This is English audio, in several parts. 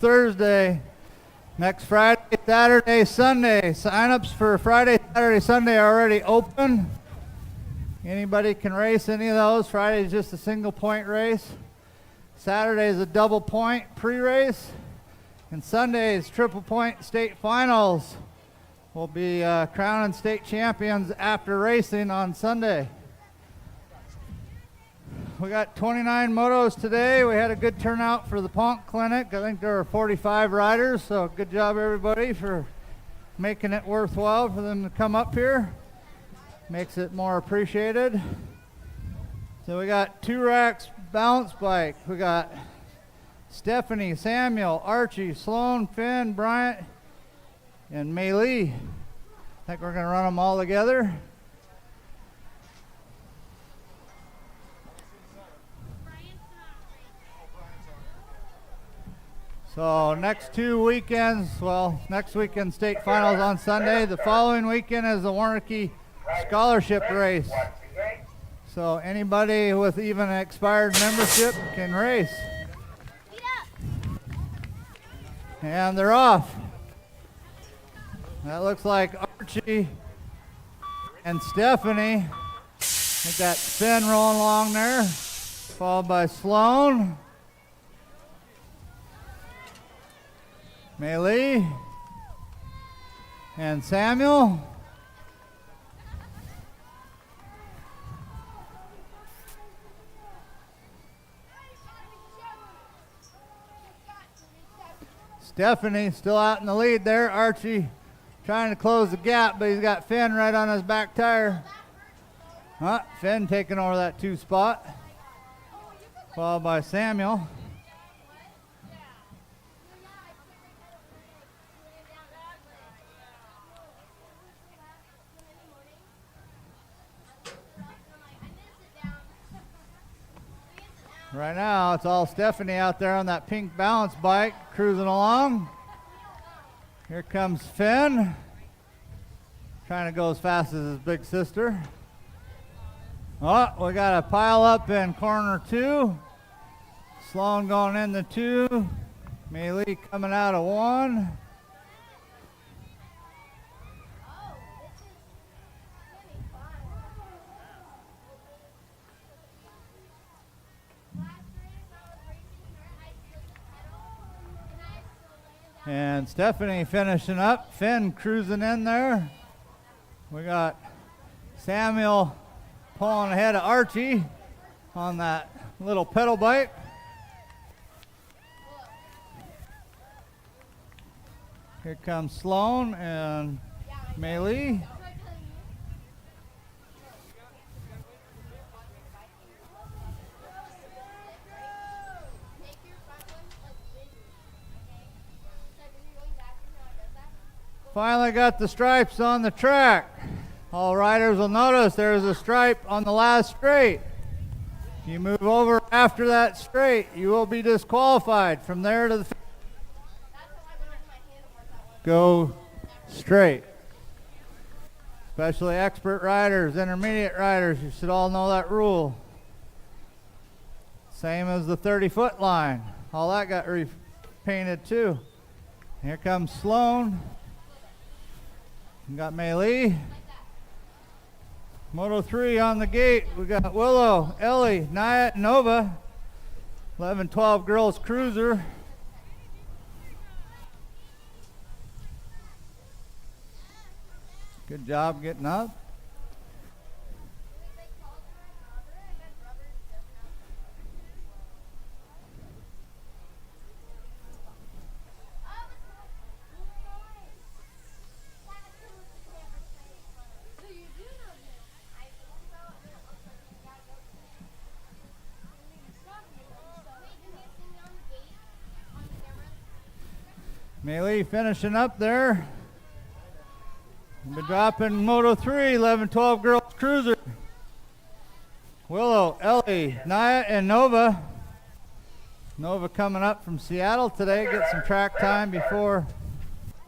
Thursday. Next Friday, Saturday, Sunday. Sign-ups for Friday, Saturday, Sunday are already open. Anybody can race any of those. Friday is just a single point race. Saturday is a double point pre-race. And Sunday is triple point state finals. We'll be crowning state champions after racing on Sunday. We got 29 motos today. We had a good turnout for the Ponk Clinic. I think there were 45 riders, so good job everybody for making it worthwhile for them to come up here. Makes it more appreciated. So we got 2 racks balance bike. We got Stephanie, Samuel, Archie, Sloan, Finn, Bryant, and Mei Lee. I think we're gonna run them all together. So next 2 weekends, next weekend state finals on Sunday. The following weekend is the Warnke Scholarship Race. So anybody with even an expired membership can race. And they're off. That looks like Archie and Stephanie. I think that's Finn rolling along there, followed by Sloan. Mei Lee and Samuel. Stephanie still out in the lead there. Archie trying to close the gap, but he's got Finn right on his back tire. Finn taking over that 2 spot, followed by Samuel. Right now, it's all Stephanie out there on that pink balance bike, cruising along. Here comes Finn, trying to go as fast as his big sister. Oh, we got a pile up in corner 2. Sloan going into 2. Mei Lee coming out of 1. And Stephanie finishing up. Finn cruising in there. We got Samuel pulling ahead of Archie on that little pedal bike. Here comes Sloan and Mei Lee. Finally got the stripes on the track. All riders will notice there's a stripe on the last straight. If you move over after that straight, you will be disqualified. From there to the go straight. Especially expert riders, intermediate riders, you should all know that rule. Same as the 30-foot line. All that got repainted too. Here comes Sloan. We got Mei Lee. Moto 3 on the gate. We got Willow, Ellie, Nyat, Nova. 11-12 girls cruiser. Good job getting up. Mei Lee finishing up there. We'll be dropping Moto 3, 11-12 girls cruiser. Willow, Ellie, Naya, and Nova. Nova coming up from Seattle today, get some track time before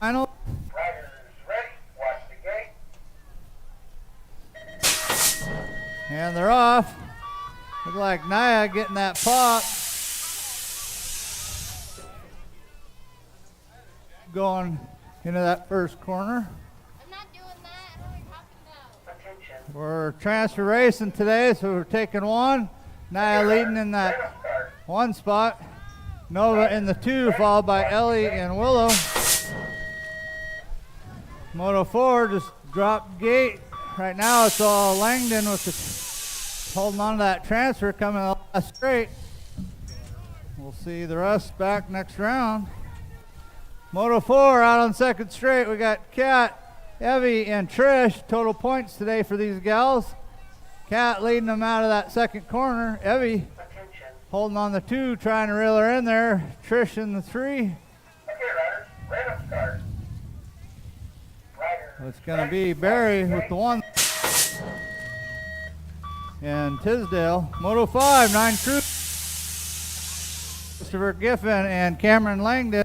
final. Riders ready, watch the gate. And they're off. Look like Naya getting that pop. going into that first corner. I'm not doing that. What are you talking about? Attention. We're transfer racing today, so we're taking one. Naya leading in that Random start. one spot. Nova in the two, followed by Ellie and Willow. Moto 4 just dropped gate. Right now it's all Langdon with the holding on to that transfer coming the last straight. We'll see the rest back next round. Moto 4 out on second straight. We got Kat, Evie, and Trish. Total points today for these gals. Kat leading them out of that second corner. Evie Attention. holding on the two, trying to reel her in there. Trish in the three. Okay, riders. Random start. Riders. It's going to be Barry with the one. And Tisdale. Moto 5, 9 crews. Christopher Giffen and Cameron Langdon.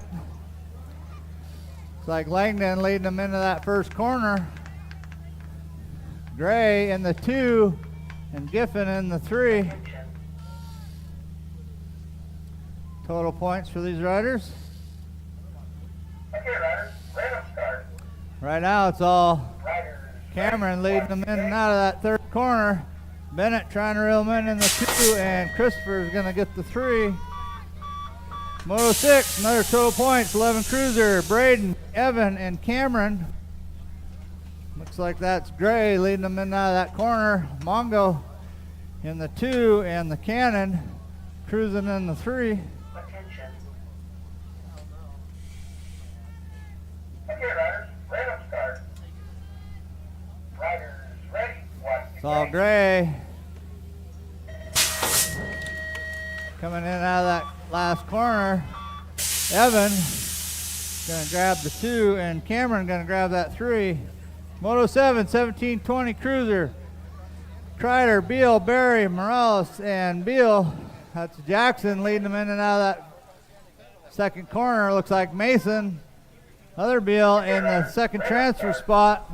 It's like Langdon leading them into that first corner. Gray in the two and Giffen in the three. Attention. Total points for these riders. Okay, riders. Random start. Right now it's all Riders. Cameron leading them in and out of that third corner. Bennett trying to reel them in the two, and Christopher is going to get the three. Moto 6, another total points, 11 cruiser, Braden, Evan, and Cameron. Looks like that's Gray leading them in and out of that corner. Mongo in the two, and the Cannon cruising in the three. Attention. Okay, riders. Random start. Riders ready. Watch the It's all gate. Gray. Coming in and out of that last corner. Evan going to grab the two, and Cameron going to grab that three. Moto 7, 1720 cruiser. Kreider, Beal, Barry, Morales, and Beal. That's Jackson leading them in and out of that second corner. Looks like Mason. Other Beal in the second transfer spot,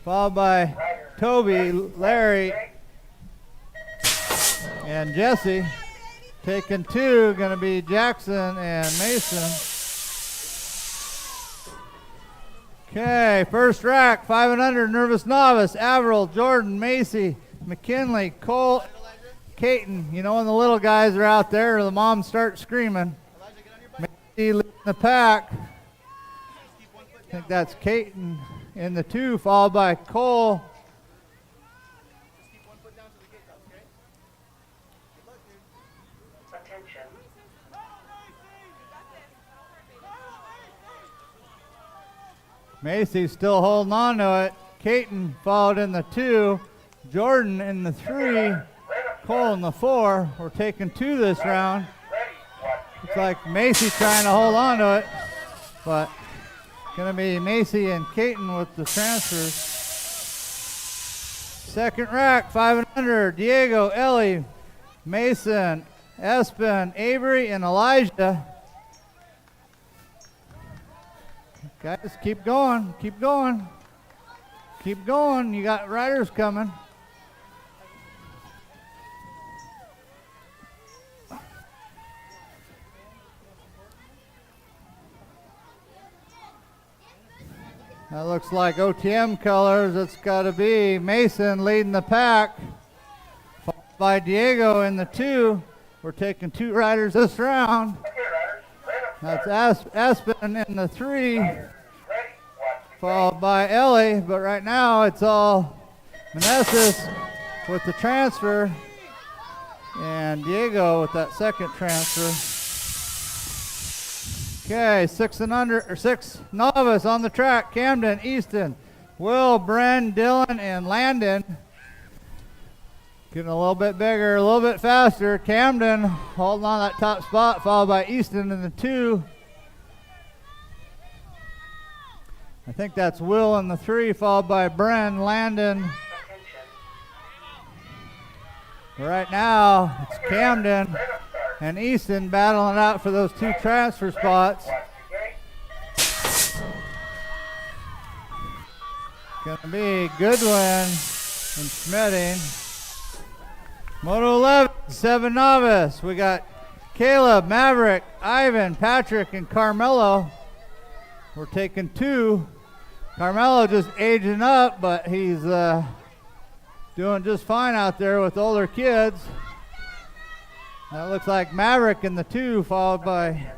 followed by Toby, Larry, and Jesse. Taking two, going to be Jackson and Mason. Okay, first rack, 5 and under, Nervous Novice, Averill, Jordan, Macy, McKinley, Cole, Caton. You know when the little guys are out there, the moms start screaming. Macy leading the pack. I think that's Caton in the two, followed by Cole. Attention. Macy's still holding on to it. Caton followed in the two. Jordan in the three. Cole in the four. We're taking two this round. Ready. Watch the Looks like Macy trying to hold on to it. But going to be Macy and Caton with the transfers. Second rack, 5 and under. Diego, Ellie, Mason, Espen, Avery, and Elijah. Guys, keep going, keep going. Keep going, you got riders coming. That looks like OTM colors. It's got to be Mason leading the pack, followed by Diego in the two. We're taking two riders this round. Okay, riders. Random That's Aspen in the three, riders. Ready. Watch the followed by Ellie. But right now it's all Meneses with the transfer, and Diego with that second transfer. Okay, 6 and under, or 6 novice on the track. Camden, Easton, Will, Bren, Dylan, and Landon. Getting a little bit bigger, a little bit faster. Camden holding on that top spot, followed by Easton in the two. I think that's Will in the three, followed by Bren, Landon. attention. Right now, it's Camden Random start. and Easton battling out for those two transfer spots. Watch the gate. Gonna be Goodwin and Schmedding. Moto 11, 7 novice. We got Caleb, Maverick, Ivan, Patrick, and Carmelo. We're taking 2. Carmelo just aging up, but he's doing just fine out there with older kids. That looks like Maverick in the 2, followed by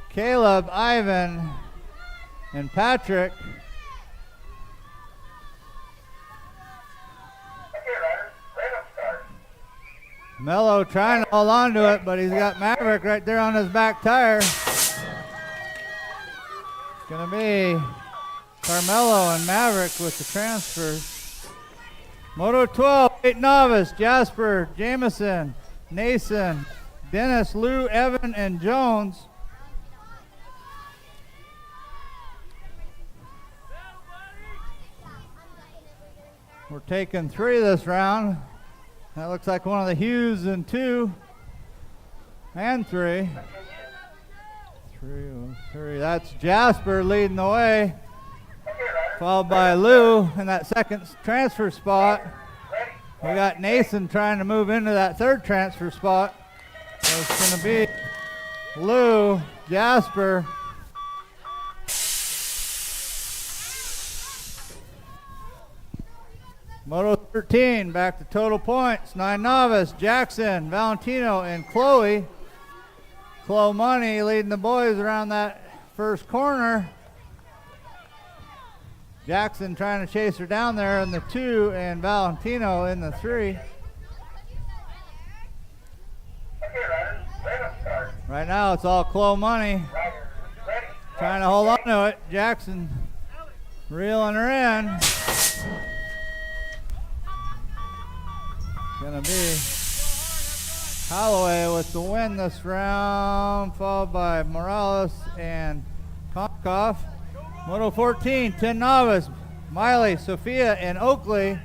Caleb, Ivan, and Patrick. Mello trying to hold on to it, but he's got Maverick right there on his back tire. It's going to be Carmelo and Maverick with the transfers. Moto 12, 8 novice, Jasper, Jameson, Nason, Dennis, Lou, Evan, and Jones. We're taking 3 this round. That looks like one of the Hughes in 2 and 3. 3. That's Jasper leading the way, followed by Lou in that second transfer spot. We got Nason trying to move into that third transfer spot. So it's going to be Lou, Jasper, Moto 13, back to total points. 9 novice, Jackson, Valentino, and Chloe. Chloe Money leading the boys around that first corner. Jackson trying to chase her down there in the 2, and Valentino in the 3. Right now it's all Chloe Money trying to hold on to it. Jackson reeling her in. Gonna be Holloway with the win this round, followed by Morales and Konkoff. Moto 14, 10 novice, Miley, Sophia, and Oakley.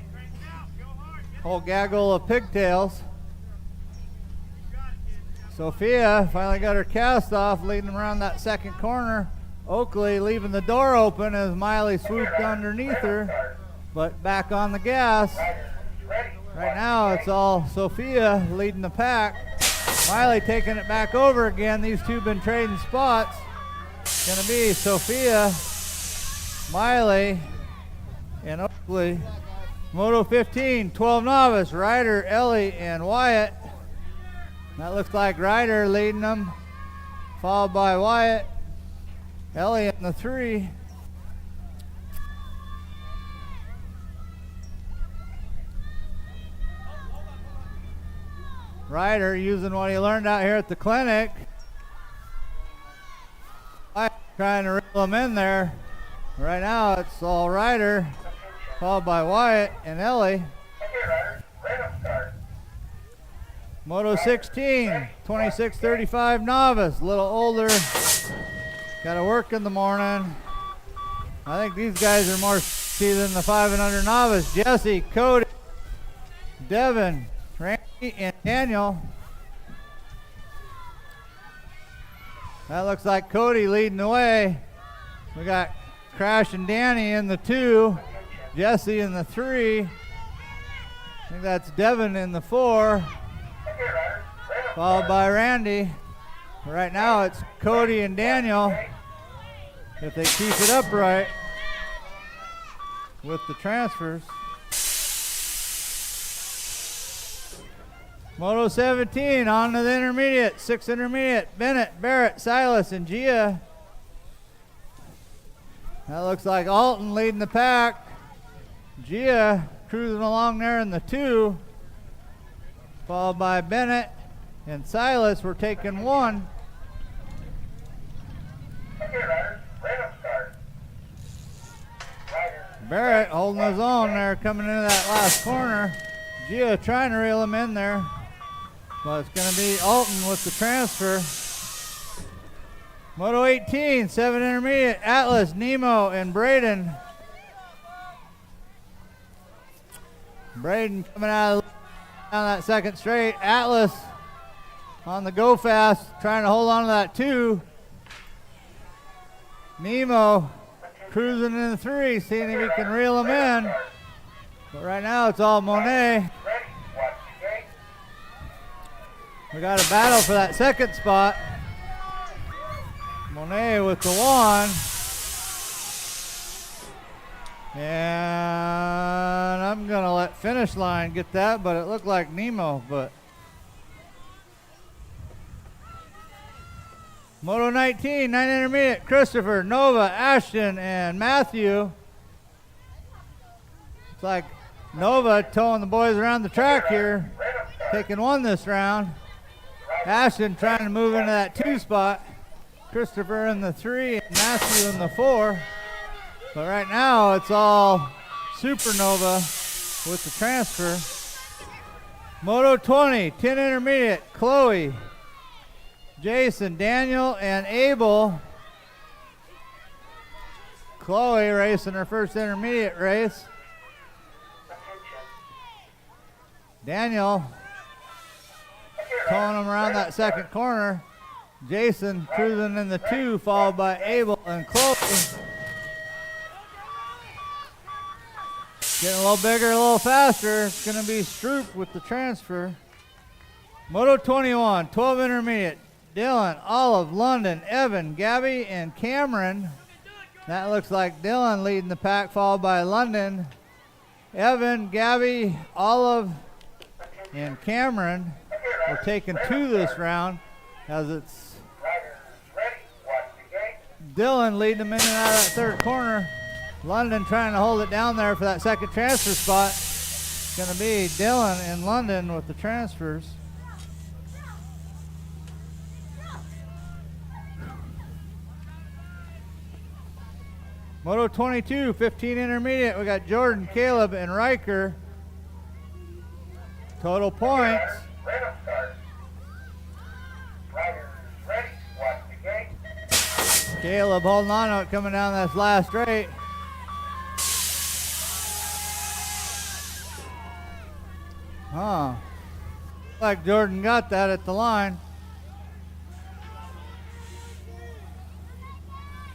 Whole gaggle of pigtails. Sophia finally got her cast off, leading around that second corner. Oakley leaving the door open as Miley swooped underneath her, but back on the gas. Right now it's all Sophia leading the pack. Miley taking it back over again. These two been trading spots. It's gonna be Sophia, Miley, and Oakley. Moto 15, 12 novice, Ryder, Ellie, and Wyatt. That looks like Ryder leading them, followed by Wyatt, Ellie in the 3. Ryder using what he learned out here at the clinic. Trying to reel him in there. Right now it's all Ryder, followed by Wyatt and Ellie. Moto 16, 26-35 novice, a little older. Got to work in the morning. I think these guys are more speedy than the 5 and under novice. Jesse, Cody, Devin, Randy, and Daniel. That looks like Cody leading the way. We got Crash and Danny in the 2, Jesse in the 3. I think that's Devin in the 4, followed by Randy. Right now it's Cody and Daniel, if they keep it upright with the transfers. Moto 17, on to the intermediate, 6 intermediate, Bennett, Barrett, Silas, and Gia. That looks like Alton leading the pack. Gia cruising along there in the 2, followed by Bennett and Silas. We're taking 1. Barrett holding his own there, coming into that last corner. Gia trying to reel him in there. Well, it's going to be Alton with the transfer. Moto 18, 7 intermediate, Atlas, Nemo, and Braden. Braden coming out of down that second straight. Atlas on the go fast, trying to hold on to that 2. Nemo cruising in the 3, seeing if he can reel him in. But right now it's all Monet. We got a battle for that second spot. Monet with the 1. And I'm going to let Finish Line get that, but it looked like Nemo. But Moto 19, 9 intermediate, Christopher, Nova, Ashton, and Matthew. It's like Nova towing the boys around the track here, taking one this round. Ashton trying to move into that 2 spot. Christopher in the 3 and Matthew in the 4. But right now it's all Supernova with the transfer. Moto 20, 10 intermediate, Chloe, Jason, Daniel, and Abel. Chloe racing her first intermediate race. Daniel towing him around that second corner. Jason cruising in the 2, followed by Abel and Chloe. Getting a little bigger, a little faster. It's going to be Stroop with the transfer. Moto 21, 12 intermediate. Dylan, Olive, London, Evan, Gabby, and Cameron. That looks like Dylan leading the pack, followed by London, Evan, Gabby, Olive, and Cameron. We're taking 2 this round, as it's Dylan leading them in and out of that third corner. London trying to hold it down there for that second transfer spot. It's going to be Dylan and London with the transfers. Moto 22, 15 intermediate. We got Jordan, Caleb, and Riker. Total points. Caleb holding on to it coming down this last straight. Huh. Like Jordan got that at the line.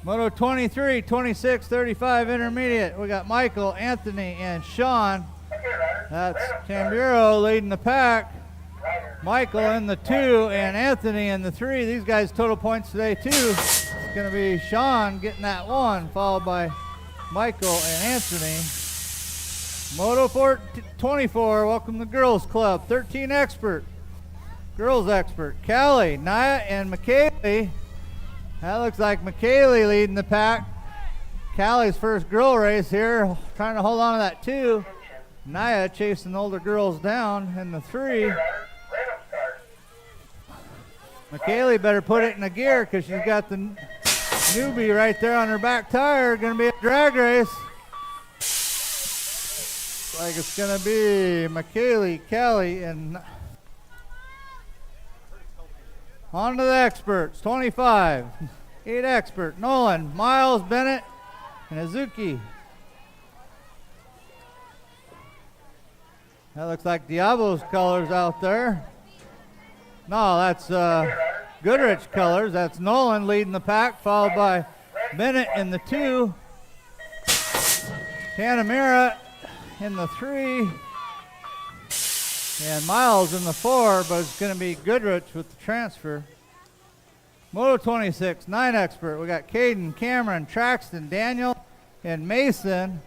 Moto 23, 26, 35 intermediate. We got Michael, Anthony, and Sean. That's Tamburo leading the pack. Michael in the 2 and Anthony in the 3. These guys total points today too. It's going to be Sean getting that 1, followed by Michael and Anthony. Moto 24, welcome to Girls Club. 13 expert, girls expert. Callie, Naya, and McKaylee. That looks like McKaylee leading the pack. Callie's first girl race here, trying to hold on to that 2. Naya chasing the older girls down in the 3. McKaylee better put it in a gear because she's got the newbie right there on her back tire. Going to be a drag race. Like it's going to be McKaylee, Callie, and on to the experts. 25, 8 expert. Nolan, Miles, Bennett, and Azuki. That looks like Diablo's colors out there. No, that's Goodrich colors. That's Nolan leading the pack, followed by Bennett in the 2. Tanamira in the 3. And Miles in the 4, but it's going to be Goodrich with the transfer. Moto 26, 9 expert. We got Caden, Cameron, Traxton, Daniel, and Mason.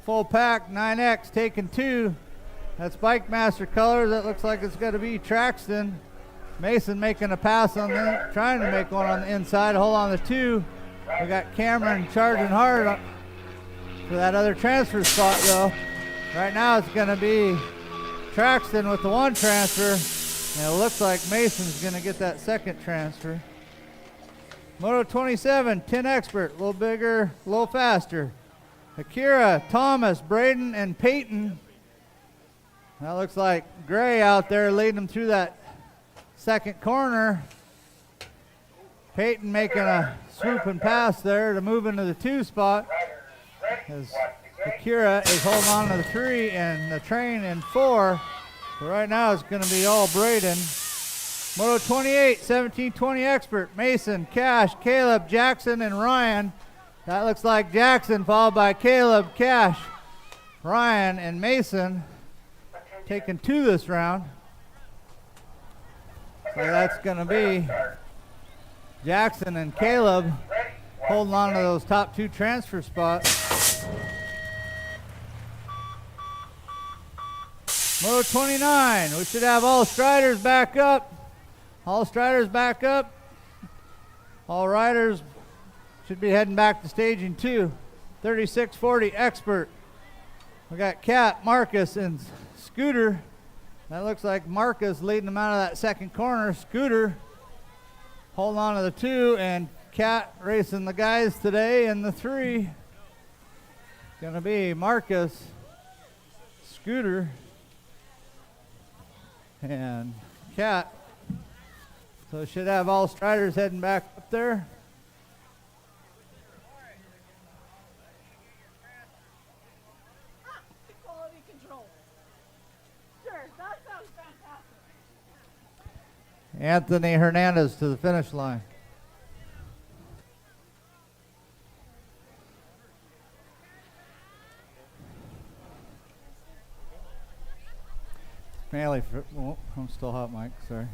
Full pack, 9X, taking 2. That's Bike Master colors. That looks like it's got to be Traxton. Mason making a pass on the, trying to make one on the inside. Hold on the 2. We got Cameron charging hard for that other transfer spot though. Right now it's going to be Traxton with the 1 transfer. And it looks like Mason's going to get that second transfer. Moto 27, 10 expert. A little bigger, a little faster. Akira, Thomas, Braden, and Peyton. That looks like Gray out there leading them through that second corner. Peyton making a swooping pass there to move into the 2 spot. As Akira is holding on to the 3 and the train in 4. So right now it's going to be all Braden. Moto 28, 17-20 expert. Mason, Cash, Caleb, Jackson, and Ryan. That looks like Jackson followed by Caleb, Cash, Ryan, and Mason. Taking 2 this round. So that's going to be Jackson and Caleb holding on to those top 2 transfer spots. Moto 29, we should have all striders back up. All striders back up. All riders should be heading back to staging 2. 3640 Expert. We got Cat, Marcus, and Scooter. That looks like Marcus leading them out of that second corner. Scooter holding on to the 2, and Cat racing the guys today in the 3. Gonna be Marcus, Scooter, and Cat. So should have all striders heading back up there. Quality control. Sure, that sounds fantastic. Anthony Hernandez to the finish line. Manley, oh, I'm still hot, Mike, sorry.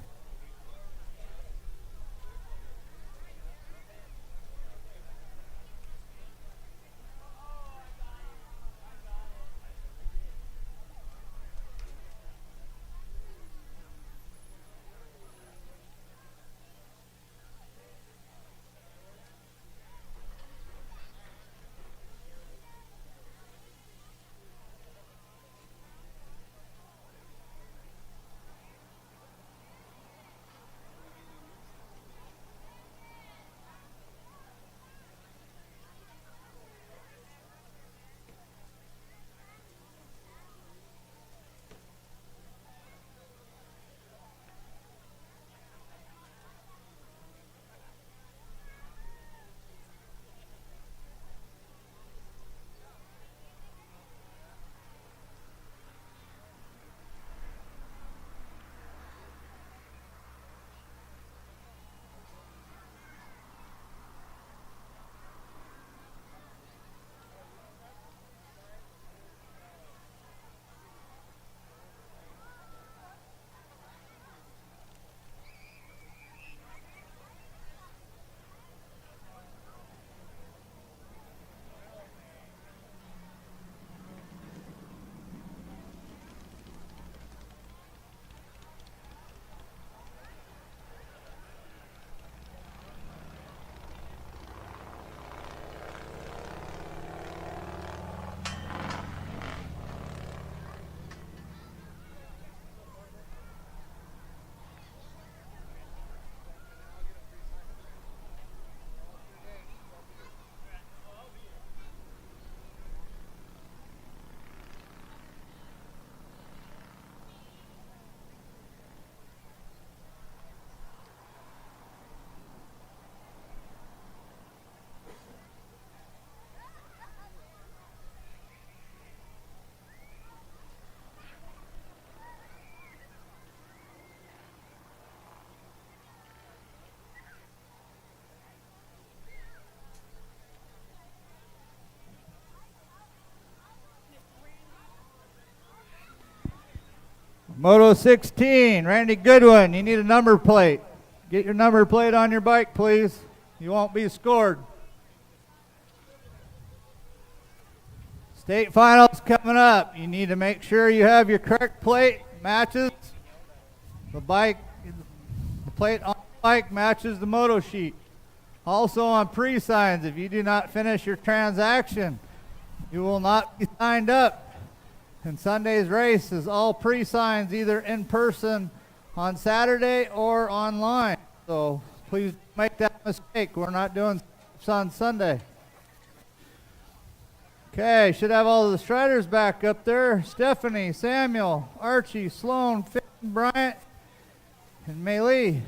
Moto 16, Randy Goodwin, you need a number plate. Get your number plate on your bike, please. You won't be scored. State finals coming up. You need to make sure you have your correct plate, matches the bike, the plate on the bike matches the moto sheet. Also on pre-signs, if you do not finish your transaction, you will not be signed up. And Sunday's race is all pre-signs, either in person on Saturday or online. So please make that mistake. We're not doing on Sunday. Okay, should have all the striders back up there. Stephanie, Samuel, Archie, Sloan, Finn, Bryant, and Maylee.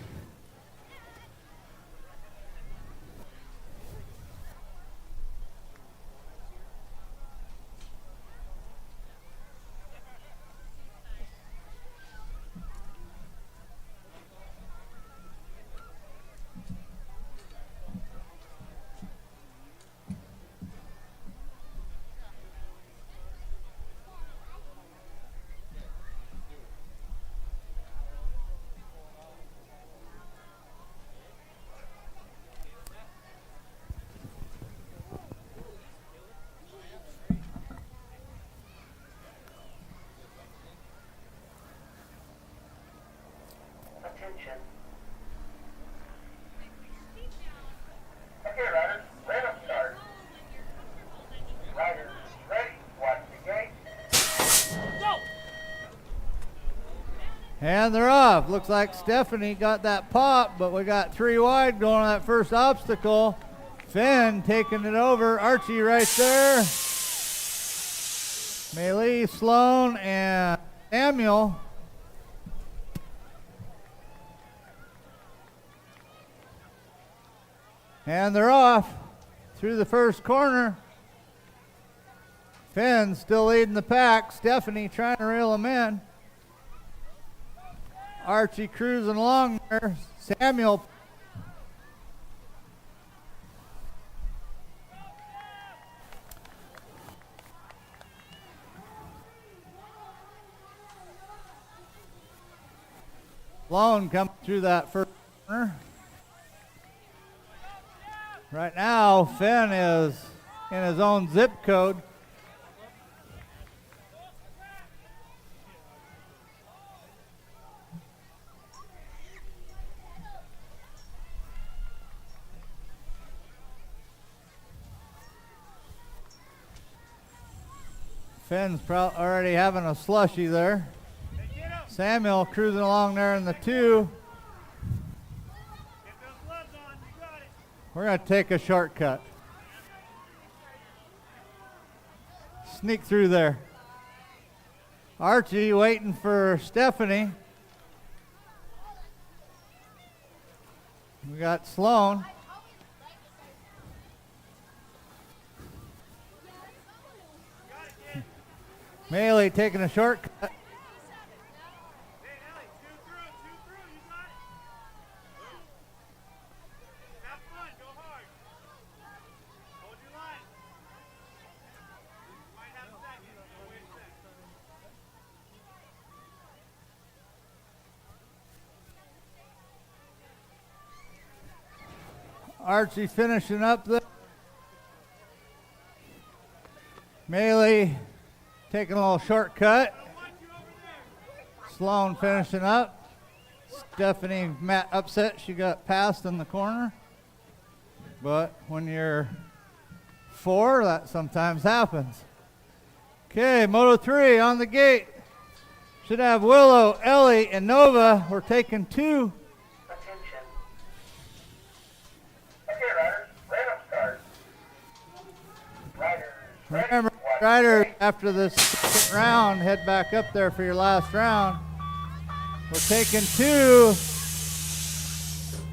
And they're off. Looks like Stephanie got that pop, but we got 3 wide going on that first obstacle. Finn taking it over. Archie right there. Maylee, Sloan, and Samuel. And they're off through the first corner. Finn still leading the pack. Stephanie trying to reel him in. Archie cruising along there. Samuel. Sloan coming through that first corner. Right now, Finn is in his own zip code. Finn's already having a slushy there. Samuel cruising along there in the 2. We're going to take a shortcut. Sneak through there. Archie waiting for Stephanie. We got Sloan. Maylee taking a shortcut. Archie finishing up there. Maylee taking a little shortcut. Sloan finishing up. Stephanie upset she got passed in the corner. But when you're 4, that sometimes happens. Okay, Moto 3 on the gate. Should have Willow, Ellie, and Nova. We're taking 2. Attention. Okay, riders, random start. Riders, ready, Remember, watch riders, the gate. after this second round, head back up there for your last round. We're taking 2.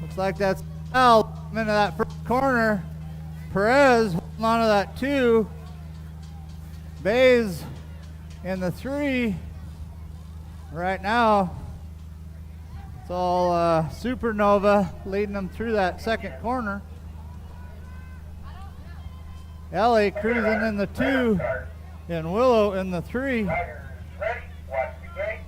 Looks like that's Al into that first corner. Perez holding on to that 2. Bays in the 3. Right now, it's all Supernova leading them through that second corner. Ellie cruising in the 2 and Willow in the 3. Riders, ready, watch the gate.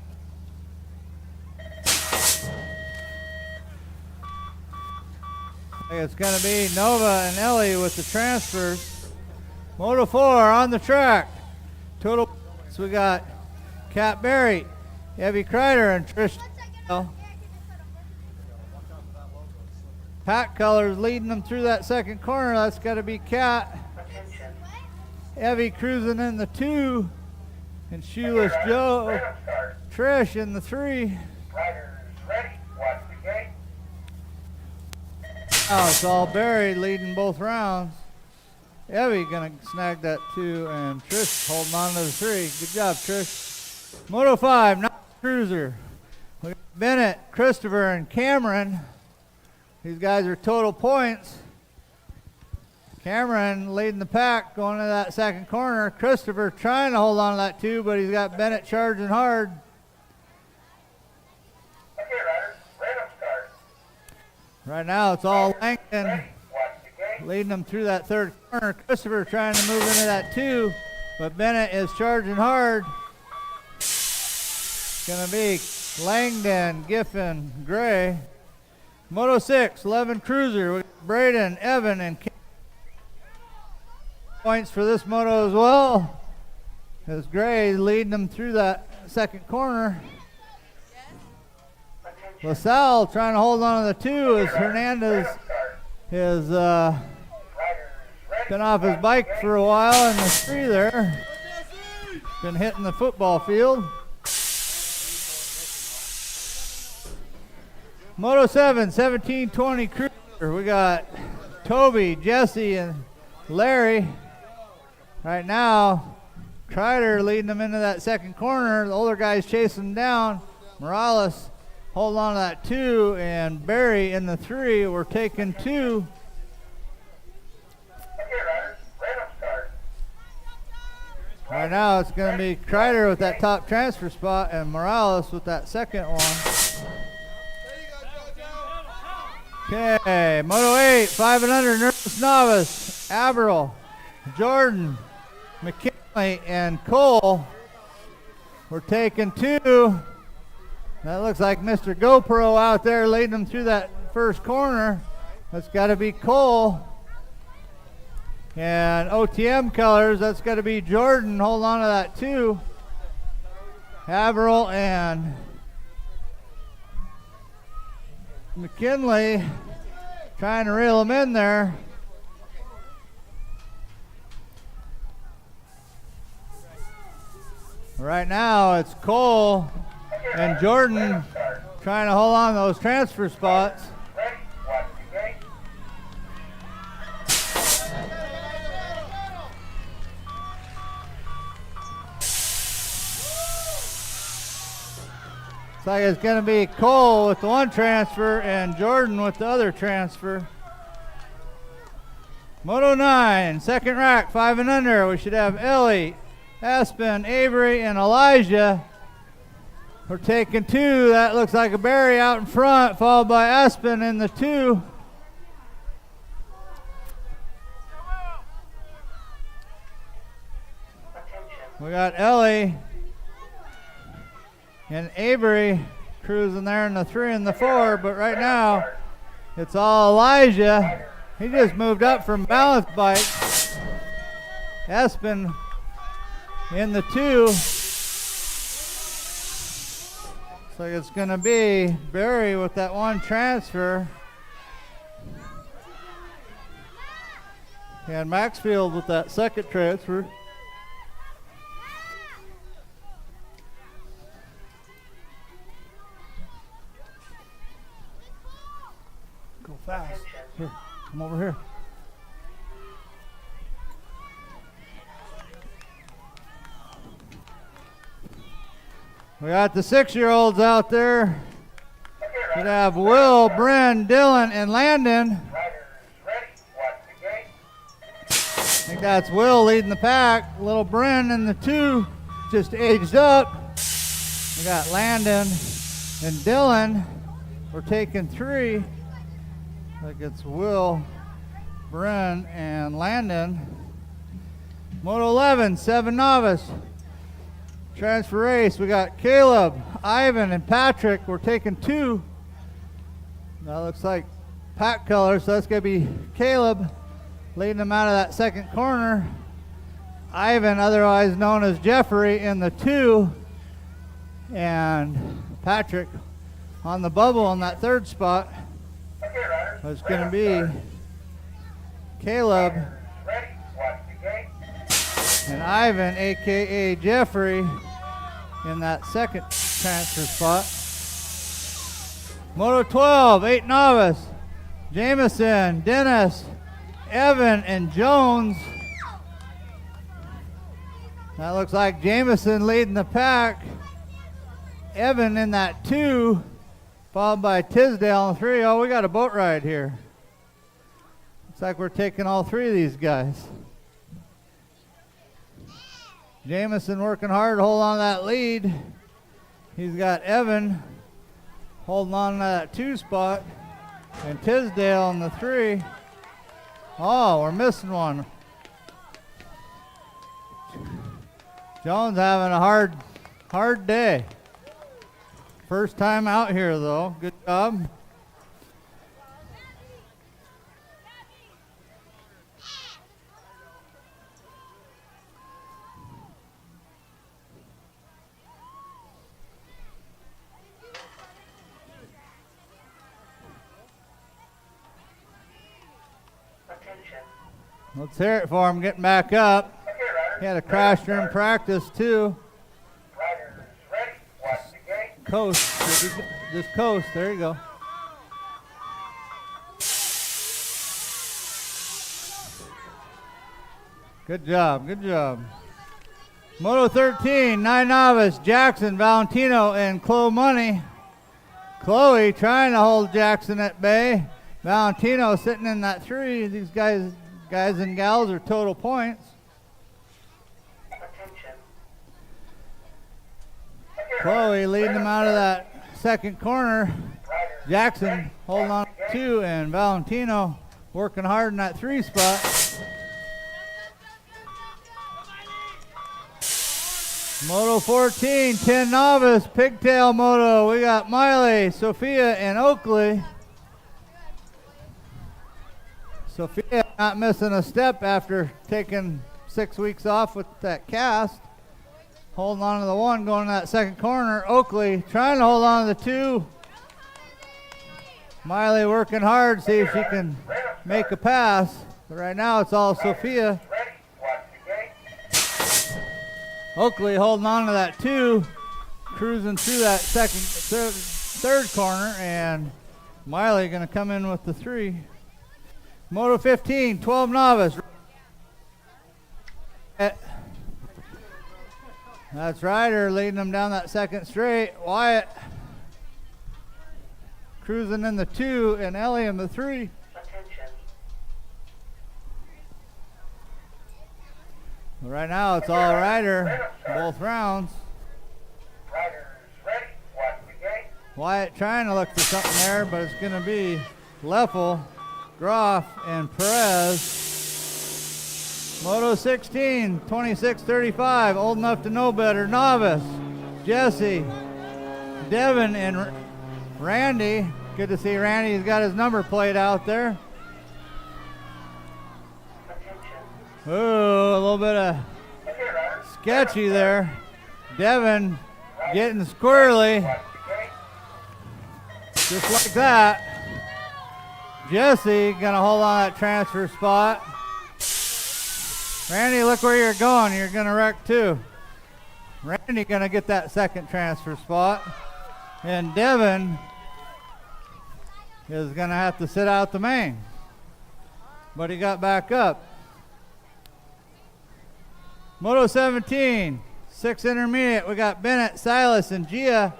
It's going to be Nova and Ellie with the transfers. Moto 4 on the track. Total, so we got Kat Berry, Evie Kreider, and Trish. Pack colors leading them through that second corner. That's got to be Kat. Attention. Evie cruising in the 2, and Shoeless Joe. Random start. Trish in the 3. Riders, ready, watch the gate. Now it's all Berry leading both rounds. Evie gonna snag that 2, and Trish holding on to the 3. Good job, Trish. Moto 5, not Cruiser. We got Bennett, Christopher, and Cameron. These guys are total points. Cameron leading the pack going to that second corner. Christopher trying to hold on to that 2, but he's got Bennett charging hard. Okay, riders, random start. Right now it's all Langton Ready, watch the gate. leading them through that third corner. Christopher trying to move into that 2, but Bennett is charging hard. It's going to be Langdon, Giffen, Gray. Moto 6, 11 Cruiser. We got Braden, Evan, and Kim. Points for this moto as well. As Gray leading them through that second corner. Attention. LaSalle trying to hold on to the 2 as Hernandez Random start. has Riders, ready, been off his watch bike the gate. for a while in the 3 there. Been hitting the football field. Moto 7, 1720 Cruiser. We got Toby, Jesse, and Larry. Right now, Kreider leading them into that second corner. The older guys chasing them down. Morales holding on to that 2, and Barry in the 3. We're taking 2. Okay, riders, random start. Right now, it's going to be Kreider with that top transfer spot and Morales with that second one. Okay, Moto 8, 5 and under, nervous novice, Averill, Jordan, McKinley, and Cole. We're taking 2. That looks like Mr. GoPro out there leading them through that first corner. That's got to be Cole. And OTM colors, that's got to be Jordan. Hold on to that 2. Averill and McKinley trying to reel him in there. Right now it's Cole and Jordan trying to hold on to those transfer spots. Ready, watch the gate. Looks like it's going to be Cole with the one transfer and Jordan with the other transfer. Moto 9, second rack, 5 and under. We should have Ellie, Aspen, Avery, and Elijah. We're taking 2. That looks like a Barry out in front, followed by Aspen in the 2. We got Ellie and Avery cruising there in the 3 and the 4, but right now it's all Elijah. He just moved up from balance bike. Aspen in the 2. Looks like it's going to be Barry with that one transfer. And Maxfield with that second transfer. Go fast. Here, come over here. We got the 6-year-olds out there. Should have Will, Bryn, Dylan, and Landon. Riders, ready, watch the gate. I think that's Will leading the pack. Little Bryn in the 2, just aged up. We got Landon and Dylan. We're taking 3. Like it's Will, Bryn, and Landon. Moto 11, 7 novice. Transfer race, we got Caleb, Ivan, and Patrick. We're taking 2. That looks like pack color, so that's going to be Caleb leading them out of that second corner. Ivan, otherwise known as Jeffrey, in the 2. And Patrick on the bubble in that 3rd spot. Okay, riders, It's going to be Caleb ready, watch the gate. and Ivan, a.k.a. Jeffrey, in that second transfer spot. Moto 12, 8 novice. Jameson, Dennis, Evan, and Jones. That looks like Jameson leading the pack. Evan in that 2, followed by Tisdale in 3. Oh, we got a boat ride here. Looks like we're taking all 3 of these guys. Jameson working hard to hold on to that lead. He's got Evan holding on to that 2 spot. And Tisdale in the 3. Oh, we're missing one. Jones having a hard day. First time out here though. Good job. Attention. Let's hear it for him getting back up. Okay, riders, He had a crash during practice too. riders, ready, watch the gate. Coast. Just coast. There you go. Good job, good job. Moto 13, 9 novice, Jackson, Valentino, and Chloe Money. Chloe trying to hold Jackson at bay. Valentino sitting in that 3. These guys and gals are total points. Attention. Chloe leading them out of that second corner. Jackson holding on to 2, and Valentino working hard in that 3 spot. Moto 14, 10 novice, pigtail moto. We got Miley, Sophia, and Oakley. Sophia not missing a step after taking 6 weeks off with that cast. Holding on to the 1, going to that second corner. Oakley trying to hold on to the 2. Miley working hard, see if she can make a pass. But right now it's all Sophia. Ready. Watch the gate. Oakley holding on to that 2, cruising through that third corner, and Miley going to come in with the 3. Moto 15, 12 novice. That's Ryder leading them down that second straight. Wyatt cruising in the 2, and Ellie in the 3. Attention. Right now it's all Ryder, both rounds. Riders ready. Watch the gate. Wyatt trying to look for something there, but it's going to be Leffel, Groff, and Perez. Moto 16, 26-35, old enough to know better. Novice, Jesse, Devin, and Randy. Good to see Randy. He's got his number plate out there. Attention. Ooh, a little bit of Okay, riders. sketchy there. Devin getting squirrely, Watch the gate. just like that. Jesse gonna hold on that transfer spot. Randy, look where you're going. You're gonna wreck too. Randy gonna get that second transfer spot. And Devin is gonna have to sit out the main. But he got back up. Moto 17, 6 intermediate. We got Bennett, Silas, and Gia.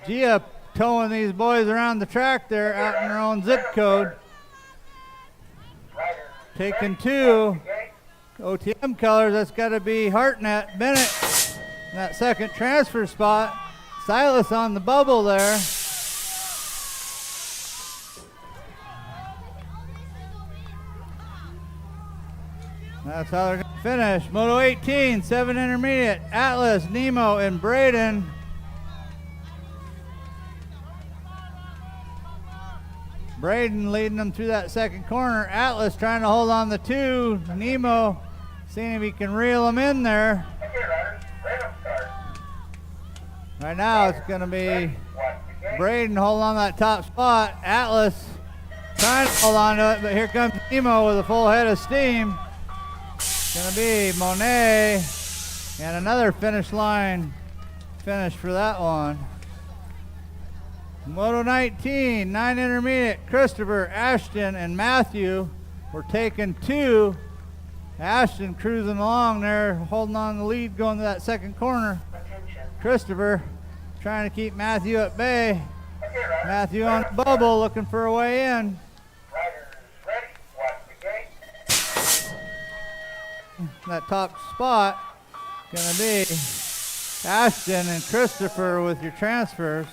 Gia towing these boys around the track there out in their own zip code. Riders Taking ready. 2 Watch the gate. OTM colors. That's got to be Hartnett, Bennett in that second transfer spot. Silas on the bubble there. That's how they're going to finish. Moto 18, 7 intermediate. Atlas, Nemo, and Braden. Braden leading them through that second corner. Atlas trying to hold on the 2. Nemo seeing if he can reel them in there. Okay, riders. Random start. Right now it's going to be Watch the gate. Braden holding on that top spot. Atlas trying to hold on to it, but here comes Nemo with a full head of steam. It's going to be Monet and another finish line finish for that one. Moto 19, 9 intermediate. Christopher, Ashton, and Matthew were taking 2. Ashton cruising along there, holding on the lead, going to that second corner. Attention. Christopher trying to keep Matthew at bay. Okay, riders. Matthew on the bubble looking for a way in. Riders ready. Watch the gate. That top spot gonna be Ashton and Christopher with your transfers.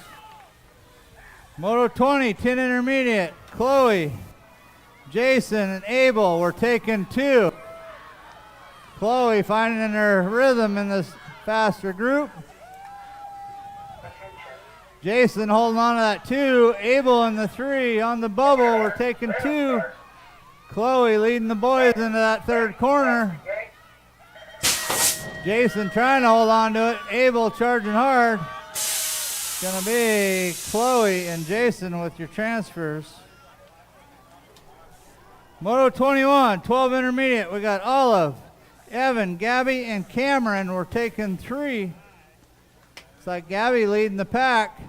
Moto 20, 10 intermediate. Chloe, Jason, and Abel were taking 2. Chloe finding her rhythm in this faster group. Attention. Jason holding on to that 2. Abel in the 3 on the bubble. We're taking 2. Chloe leading the boys into that third corner. Gate. Jason trying to hold on to it. Abel charging hard. It's going to be Chloe and Jason with your transfers. Moto 21, 12 intermediate. We got Olive, Evan, Gabby, and Cameron. We're taking 3. It's like Gabby leading the pack.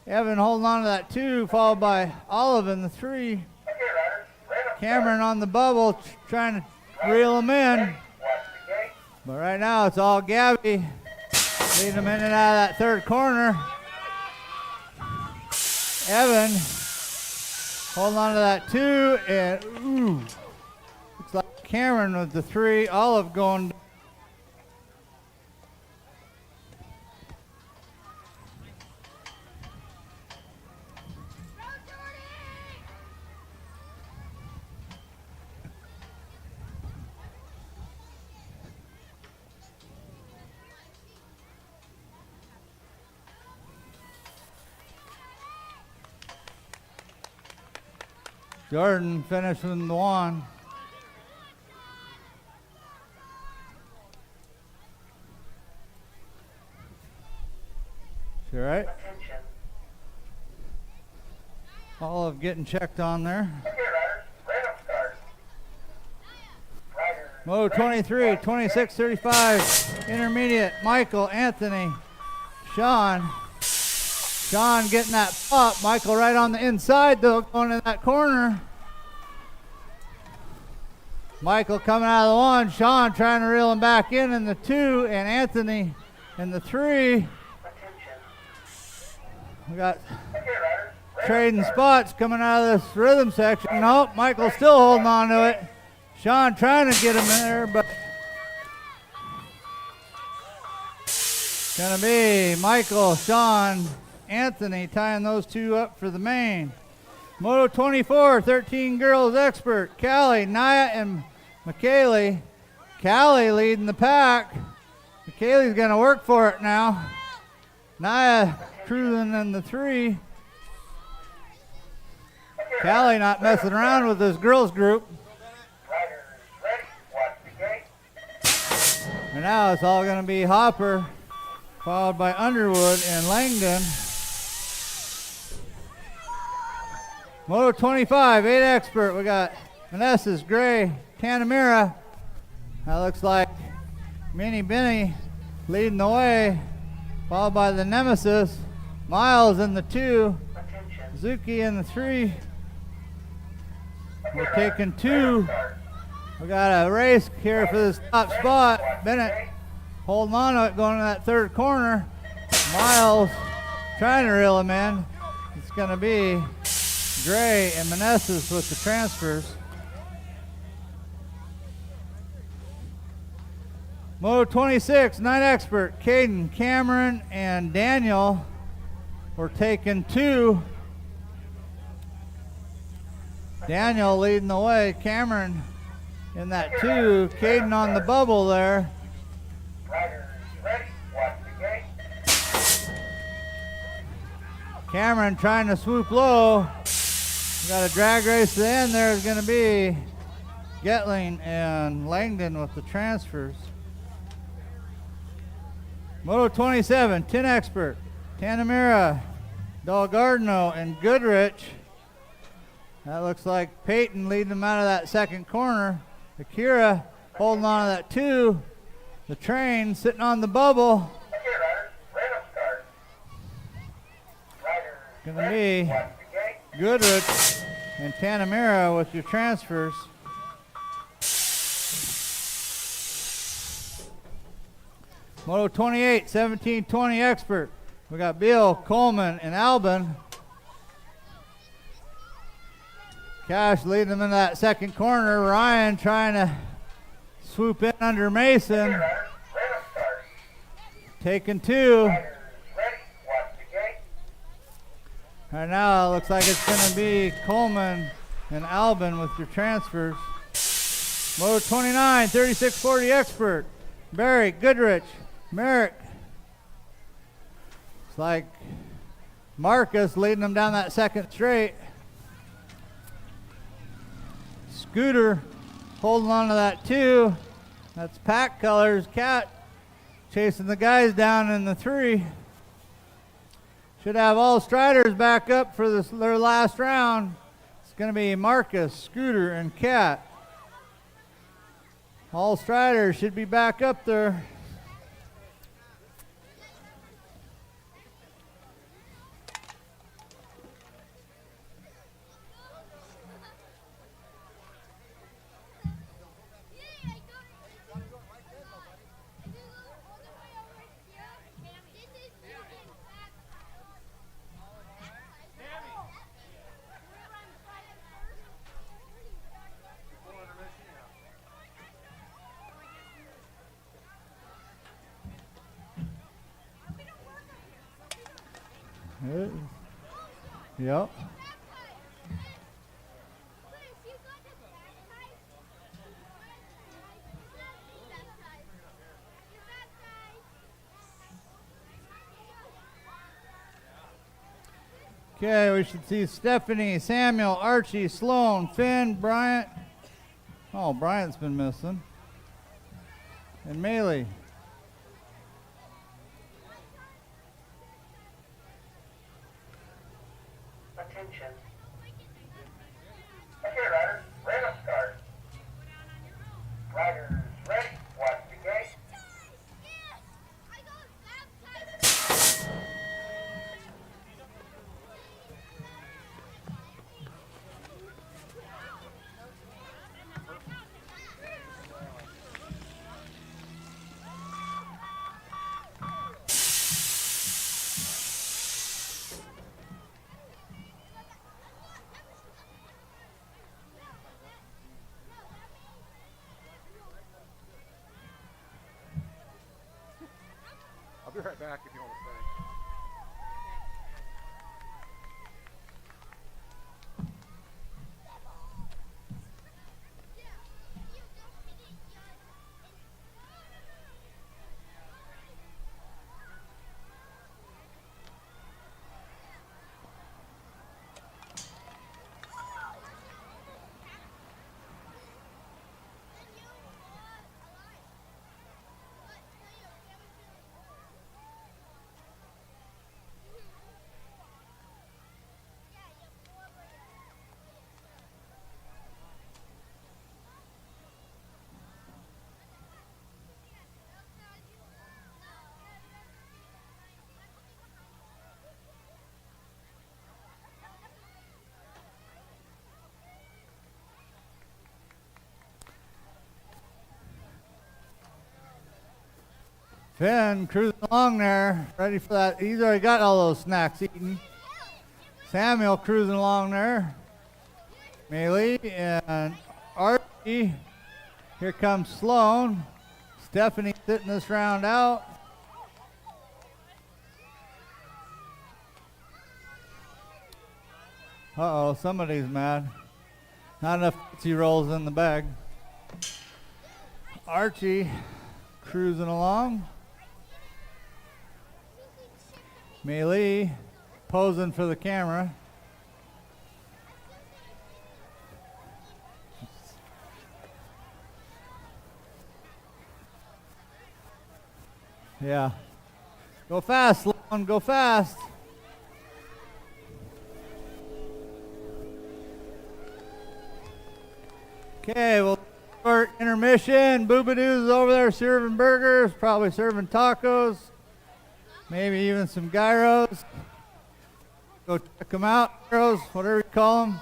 Evan holding on to that 2, followed by Olive in the 3. Okay, riders. Random Cameron on the bubble, trying to reel them in. Watch But right now it's all Gabby leading them in and out of that third corner. Evan holding on to that 2, and ooh, looks like Cameron with the 3. Olive going. Jordan finishing the 1. Is that right? Attention. Olive getting checked on there. Okay, riders, random start. Riders. Moto 23, 26, 35, intermediate, Michael, Anthony, Sean. Sean getting that pop. Michael right on the inside though, going in that corner. Michael coming out of the 1. Sean trying to reel him back in the 2, and Anthony in the 3. Attention. We got Okay, riders, trading spots coming out of this rhythm section. Nope, Michael's still holding on to it. Sean trying to get him in there, but gonna be Michael, Sean, Anthony tying those 2 up for the main. Moto 24, 13 girls expert, Callie, Naya, and McKaylee. Callie leading the pack. McKaylee's gonna work for it now. Naya cruising in the 3. Callie not messing around with this girls group. riders ready, watch the gate. And now it's all gonna be Hopper, followed by Underwood and Langdon. Moto 25, 8 expert. We got Vanessa's Gray, Tanamira. That looks like Minnie Benny leading the way, followed by the Nemesis. Miles in the 2, Attention. Zuki in the 3. Okay, We're riders, taking 2. random start. We got a race here for this top spot. Bennett holding on to it, going to that third corner. Miles trying to reel him in. It's going to be Gray and Meneses with the transfers. Moto 26, 9 expert, Caden, Cameron, and Daniel. We're taking 2. Daniel leading the way. Cameron in that 2. Caden on the bubble there. Riders ready, watch the gate. Cameron trying to swoop low. We got a drag race to the end. There's going to be Getling and Langdon with the transfers. Moto 27, 10 expert, Tanamira, Dalgardino, and Goodrich. That looks like Peyton leading them out of that second corner. Akira holding on to that 2. The train sitting on the bubble. Okay, riders, random start. Riders Gonna ready, be watch the gate. Goodrich and Tanamira with your transfers. Moto 28, 17-20 expert. We got Bill, Coleman, and Albin. Cash leading them in that second corner. Ryan trying to swoop in under Mason. Riders, random start. Taking 2. Riders ready, watch the gate. Right now it looks like it's going to be Coleman and Albin with your transfers. Moto 29, 36-40 expert. Barry, Goodrich, Merrick. It's like Marcus leading them down that second straight. Scooter holding on to that 2. That's Pack Colors. Cat chasing the guys down in the 3. Should have all Striders back up for their last round. It's going to be Marcus, Scooter, and Cat. All Striders should be back up there. Yep. Okay, we should see Stephanie, Samuel, Archie, Sloan, Finn, Bryant. Oh, Bryant's been missing. And Maylee. Attention. Okay, riders, random start. Riders ready, watch the gate. I'll be right back if you want to stay. Finn cruising along there, ready for that. He's already got all those snacks eaten. Samuel cruising along there. Maylee and Archie. Here comes Sloan. Stephanie sitting this round out. Uh-oh, somebody's mad. Not enough Tootsie Rolls in the bag. Archie cruising along. Maylee posing for the camera. Yeah. Go fast, Sloan, go fast. Okay, well, short intermission. Boobadoo's over there serving burgers, probably serving tacos, maybe even some gyros. Go check them out, gyros, whatever you call them.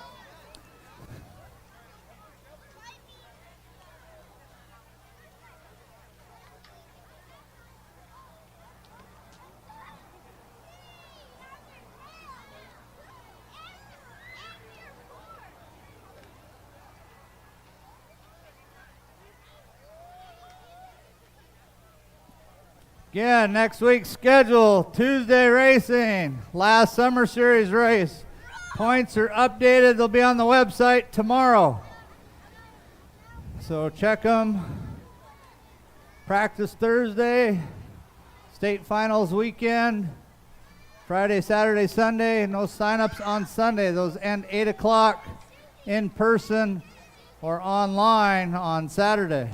Again, next week's schedule, Tuesday racing, last summer series race. Points are updated. They'll be on the website tomorrow. So check them. Practice Thursday, state finals weekend, Friday, Saturday, Sunday. No sign-ups on Sunday. Those end 8 o'clock in person or online on Saturday.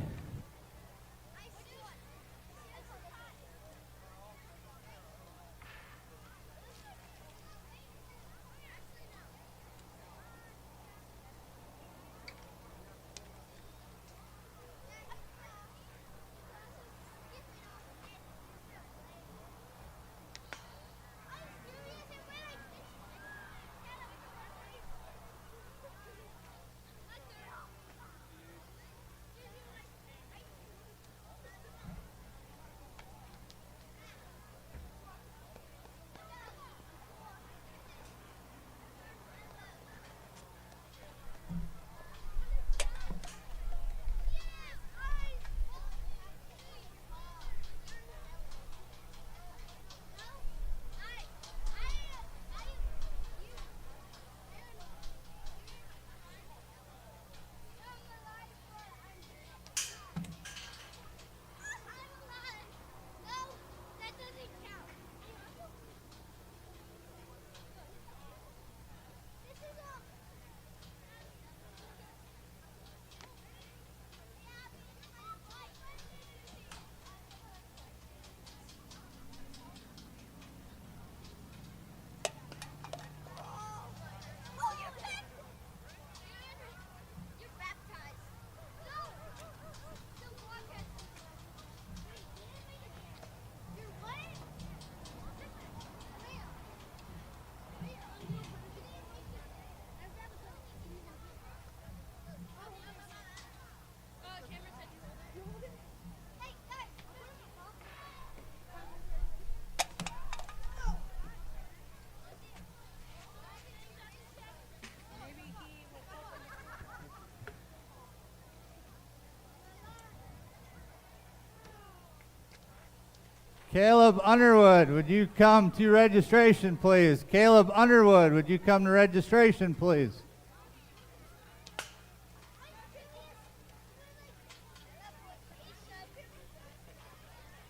Caleb Underwood, would you come to registration, please? Caleb Underwood, would you come to registration, please?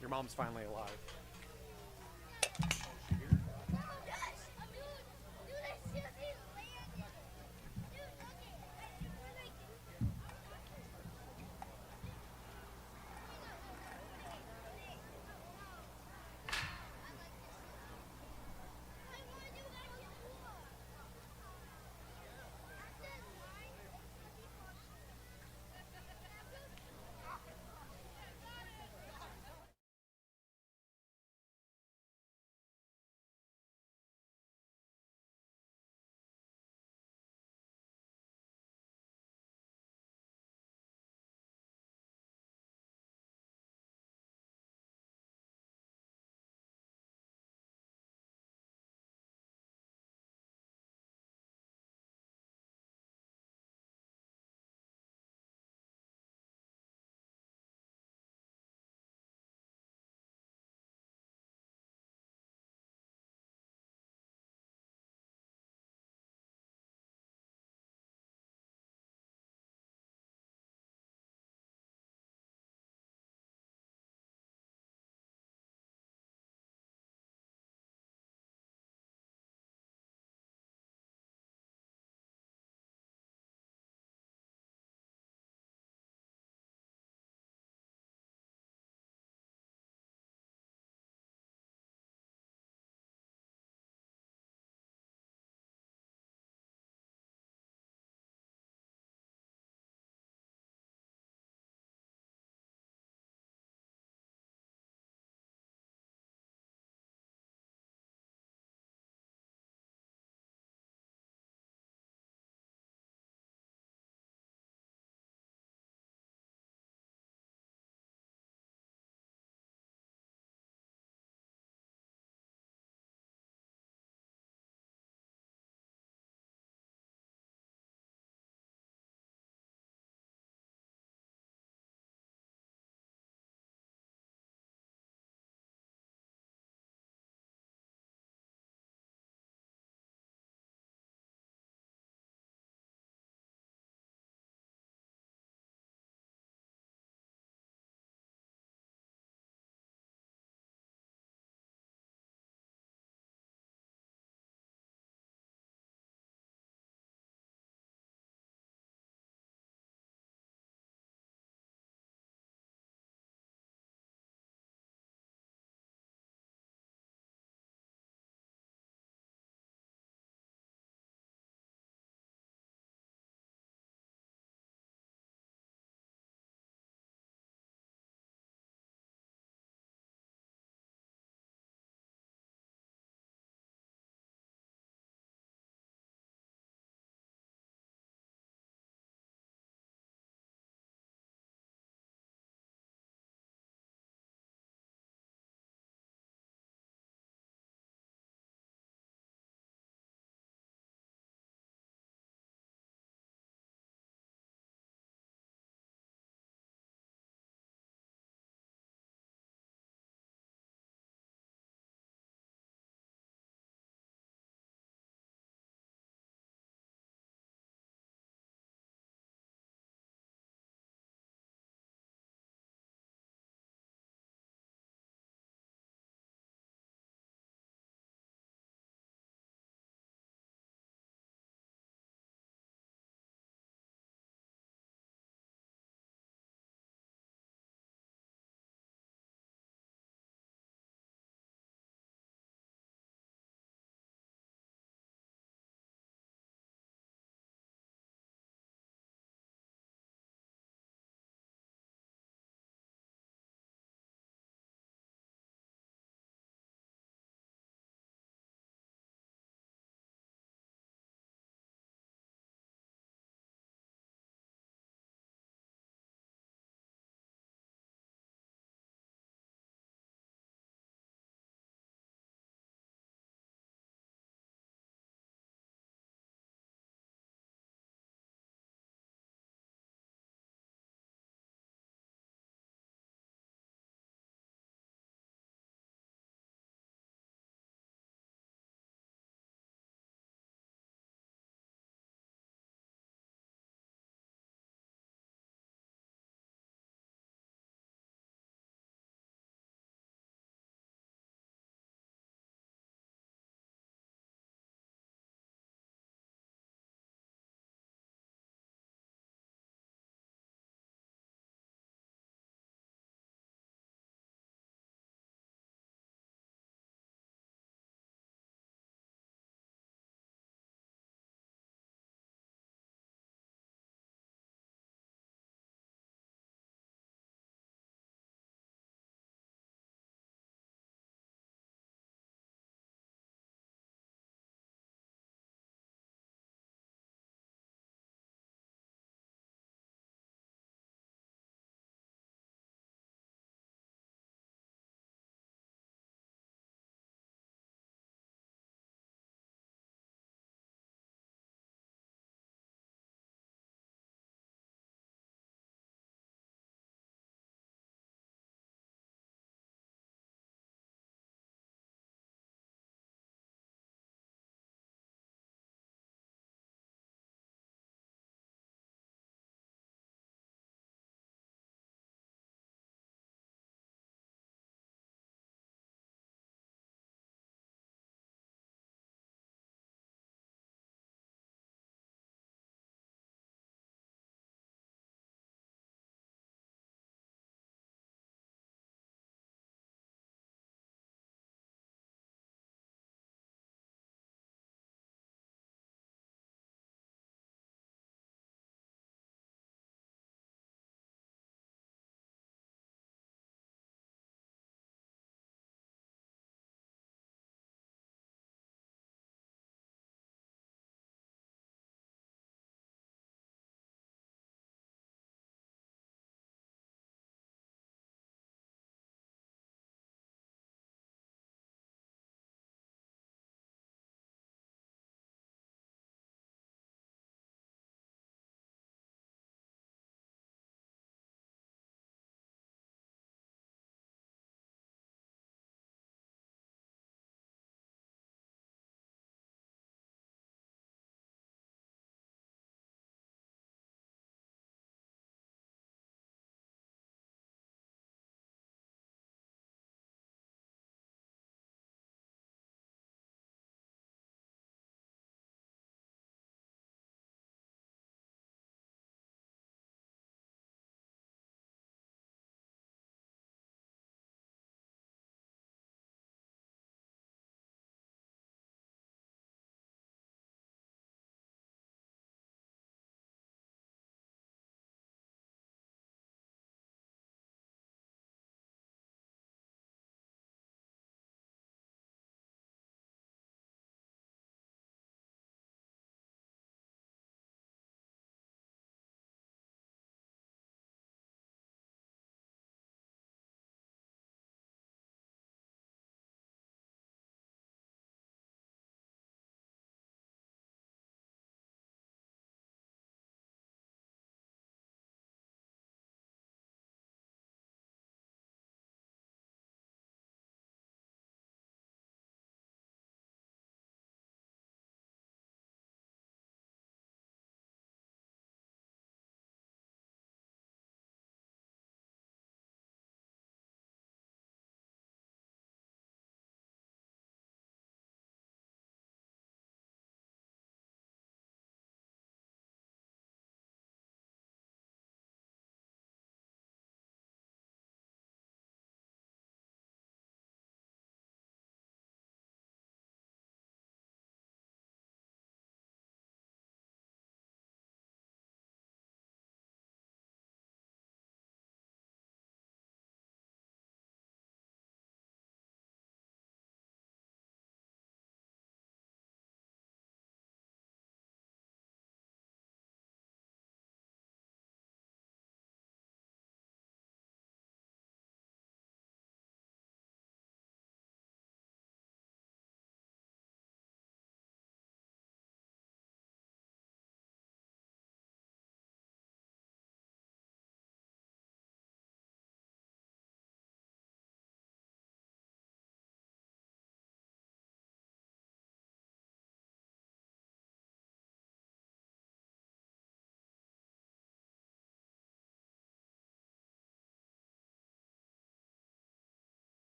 Your mom's finally alive.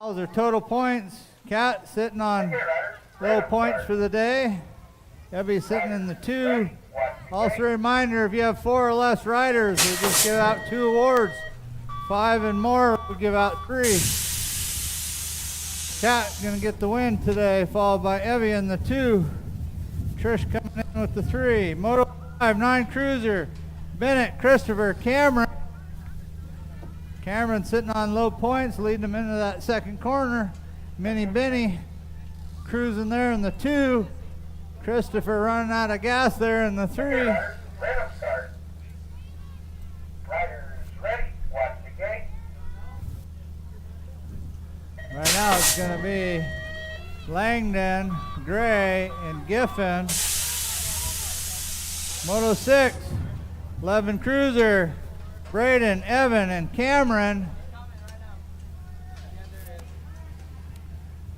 Those are total points. Cat sitting on low points for the day. Evie sitting in the 2. Also a reminder, if you have 4 or less riders, we just give out 2 awards. 5 and more, we give out 3. Cat gonna get the win today, followed by Evie in the 2. Trish coming in with the 3. Moto 5, 9 Cruiser. Bennett, Christopher, Cameron. Cameron sitting on low points, leading them into that second corner. Minnie Benny cruising there in the 2. Christopher running out of gas there in the 3. Random start. Riders ready. Watch the gate. Right now it's going to be Langdon, Gray, and Giffen. Moto 6, 11 Cruiser, Braden, Evan, and Cameron.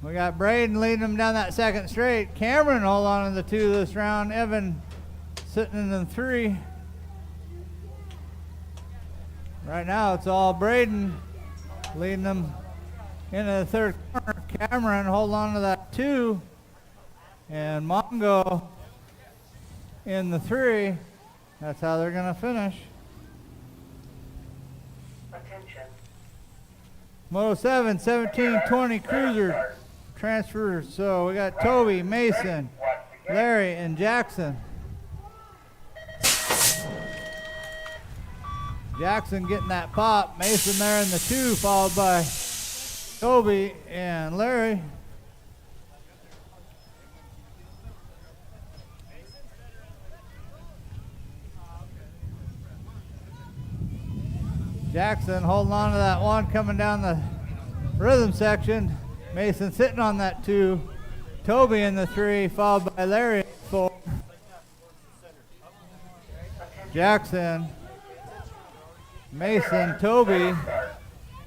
We got Braden leading them down that second straight. Cameron hold on to the 2 this round. Evan sitting in the 3. Right now it's all Braden leading them into the third corner. Cameron hold on to that 2. And Mongo in the 3. That's how they're going to finish. Attention. Moto 7, 17, 20 Cruiser transfers. So we got Toby, Mason, Larry, and Jackson. Jackson getting that pop. Mason there in the 2, followed by Toby and Larry. Jackson holding on to that 1 coming down the rhythm section. Mason sitting on that 2. Toby in the 3, followed by Larry in the 4. Jackson, Mason, Toby.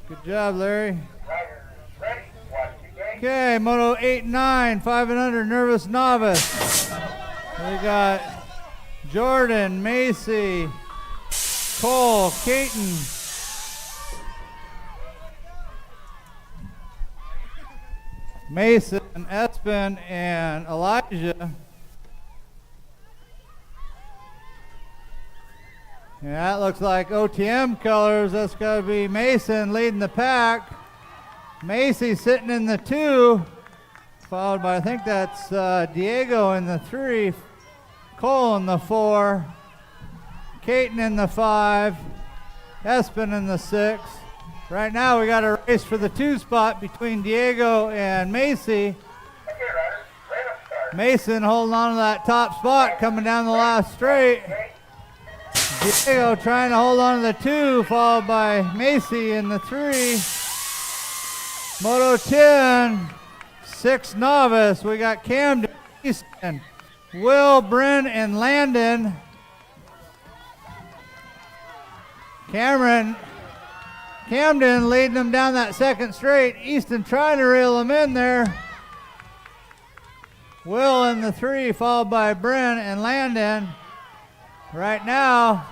Good job, Larry. Riders ready. Watch the gate. Okay, Moto 8 and 9, 5 and under, Nervous Novice. We got Jordan, Macy, Cole, Caton, Mason, Espen, and Elijah. And that looks like OTM colors. That's got to be Mason leading the pack. Macy sitting in the 2, followed by, I think that's Diego in the 3, Cole in the 4, Caton in the 5, Espen in the 6. Right now we got a race for the 2 spot between Diego and Macy. Okay, riders. Random start. Mason holding on to that top spot coming down the last straight. Diego trying to hold on to the 2, followed by Macy in the 3. Moto 10, 6 Novice. We got Camden, Easton, Will, Bryn, and Landon. Camden leading them down that second straight. Easton trying to reel them in there. Will in the 3, followed by Bryn and Landon. Right now,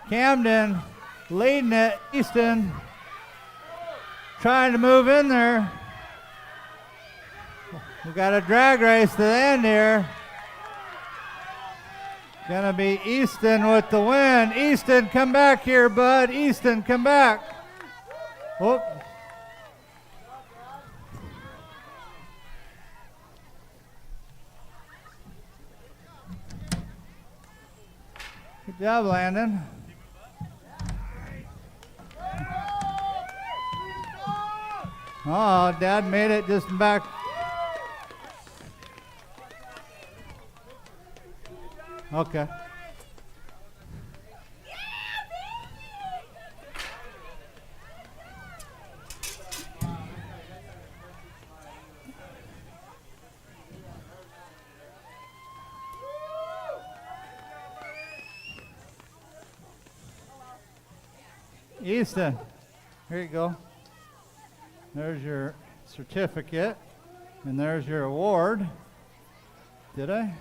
Camden leading it. Easton trying to move in there. We got a drag race to the end here. Gonna be Easton with the win. Easton, come back here, bud. Easton, come back. Whoop. Good job, Landon. Oh, Dad made it just back. Okay. Easton, here you go. There's your certificate, and there's your award. Did I?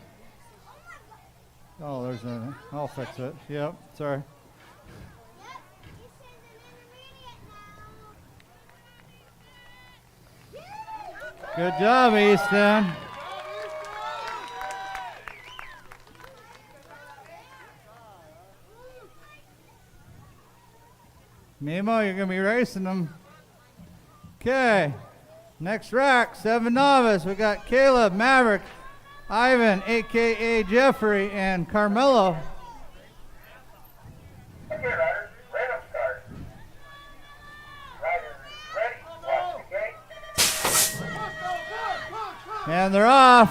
Oh, there's a, I'll fix it. Yep, sorry. Good job, Easton. Nemo, you're going to be racing them. Okay. Next rack, 7 novice. We got Caleb, Maverick, Ivan, a.k.a. Jeffrey, and Carmelo. Okay, riders, random start. Riders ready, watch the gate. And they're off.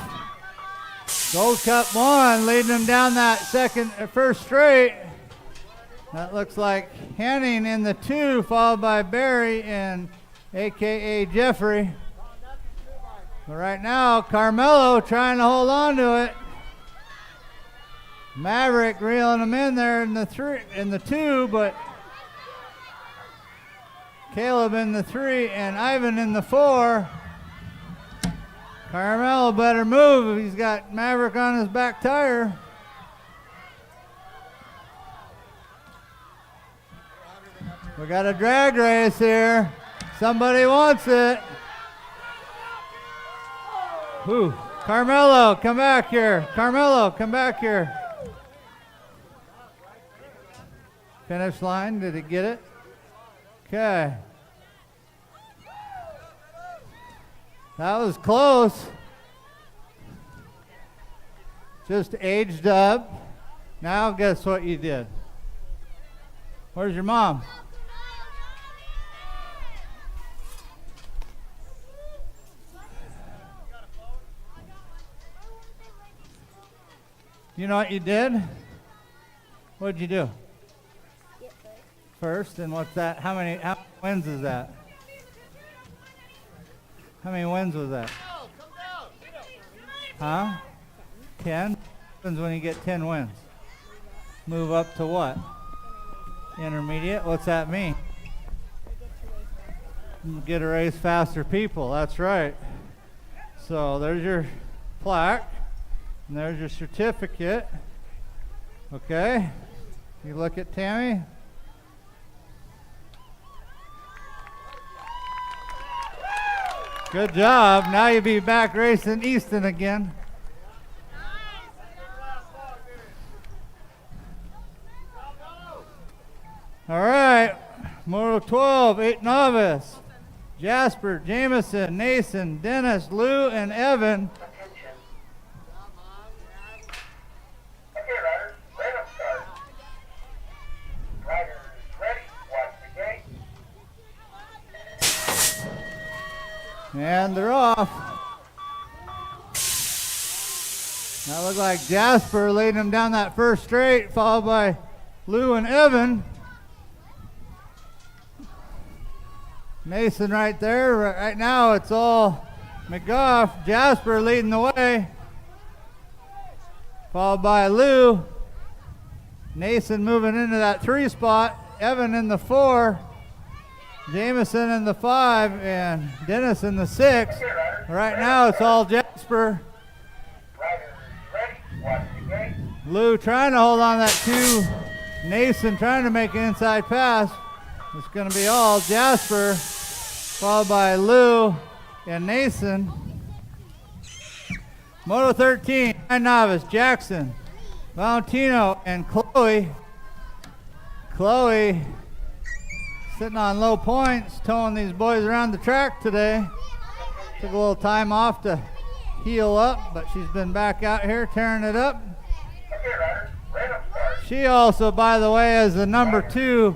Gold Cup 1 leading them down that first straight. That looks like Henning in the 2, followed by Barry and a.k.a. Jeffrey. But right now, Carmelo trying to hold on to it. Maverick reeling him in there in the 2, but Caleb in the 3 and Ivan in the 4. Carmelo better move if he's got Maverick on his back tire. We got a drag race here. Somebody wants it. Ooh. Carmelo, come back here. Carmelo, come back here. Finish line, did he get it? Okay. That was close. Just aged up. Now guess what you did? Where's your mom? You know what you did? What'd you do? First, and what's that? How many wins is that? How many wins was that? Huh? 10? What happens when you get 10 wins? Move up to what? Intermediate? What's that mean? Get to race faster people, that's right. So there's your plaque, and there's your certificate. Okay? You look at Tammy. Good job. Now you'll be back racing Easton again. All right. Moto 12, 8 novice. Jasper, Jameson, Nason, Dennis, Lou, and Evan. Attention. Okay, riders, random start. Riders ready, watch the gate. And they're off. That looked like Jasper leading them down that first straight, followed by Lou and Evan. Mason right there. Right now it's all McGough. Jasper leading the way, followed by Lou. Nason moving into that 3 spot. Evan in the 4. Jameson in the 5 and Dennis in the 6. Right now it's all Jasper. Riders ready, watch the gate. Lou trying to hold on that 2. Nason trying to make an inside pass. It's going to be all Jasper, followed by Lou and Nason. Moto 13, 9 novice, Jackson, Valentino, and Chloe. Chloe sitting on low points, towing these boys around the track today. Took a little time off to heal up, but she's been back out here tearing it up. Okay, riders, random start. She also, by the way, is the number 2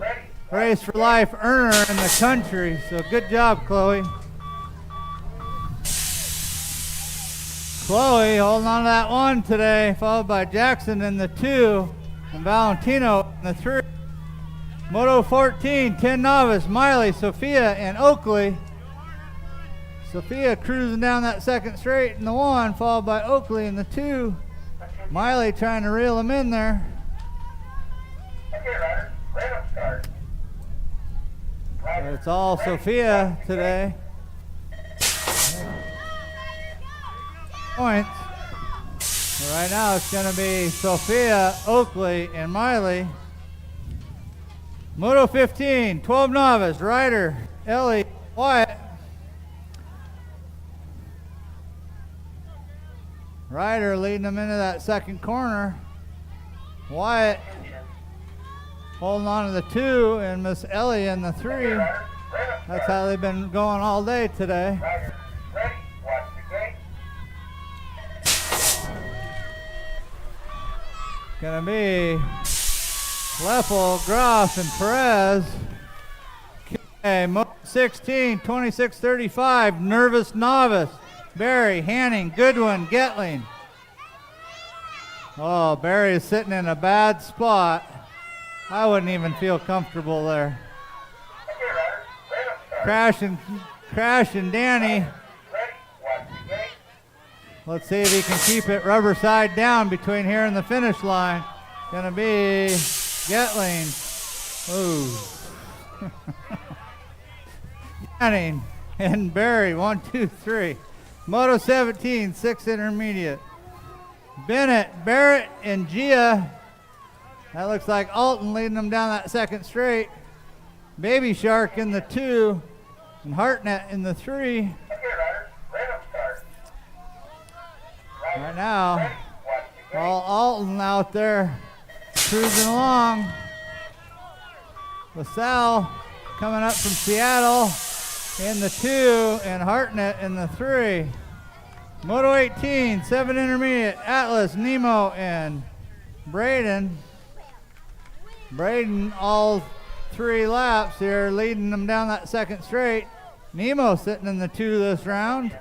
Race for Life earner in the country. So good job, Chloe. Chloe holding on to that 1 today, followed by Jackson in the 2 and Valentino in the 3. Moto 14, 10 novice, Miley, Sophia, and Oakley. Sophia cruising down that second straight in the 1, followed by Oakley in the 2. Miley trying to reel him in there. Okay, riders, random start. So it's all Sophia today. Points. So right now it's going to be Sophia, Oakley, and Miley. Moto 15, 12 novice, Ryder, Ellie, Wyatt. Ryder leading them into that second corner. Wyatt holding on to the 2 and Miss Ellie in the 3. That's how they've been going all day today. Riders ready. Watch the gate. Gonna be Leffel, Groff, and Perez. Okay, 16, 26-35, Nervous Novice. Barry, Hanning, Goodwin, Getling. Oh, Barry is sitting in a bad spot. I wouldn't even feel comfortable there. Okay, riders. Let 'em start. Crash and Danny. Ready. Watch the gate. Let's see if he can keep it rubber side down between here and the finish line. Gonna be Getling. Ooh. Hanning and Barry, 1, 2, 3. Moto 17, 6 intermediate. Bennett, Barrett, and Gia. That looks like Alton leading them down that second straight. Baby Shark in the 2, and Hartnett in the 3. Okay, riders. Let 'em start. Right now, Watch the gate. all Alton out there cruising along. LaSalle coming up from Seattle in the 2, and Hartnett in the 3. Moto 18, 7 intermediate, Atlas, Nemo, and Braden. Braden all 3 laps here, leading them down that second straight. Nemo sitting in the 2 this round.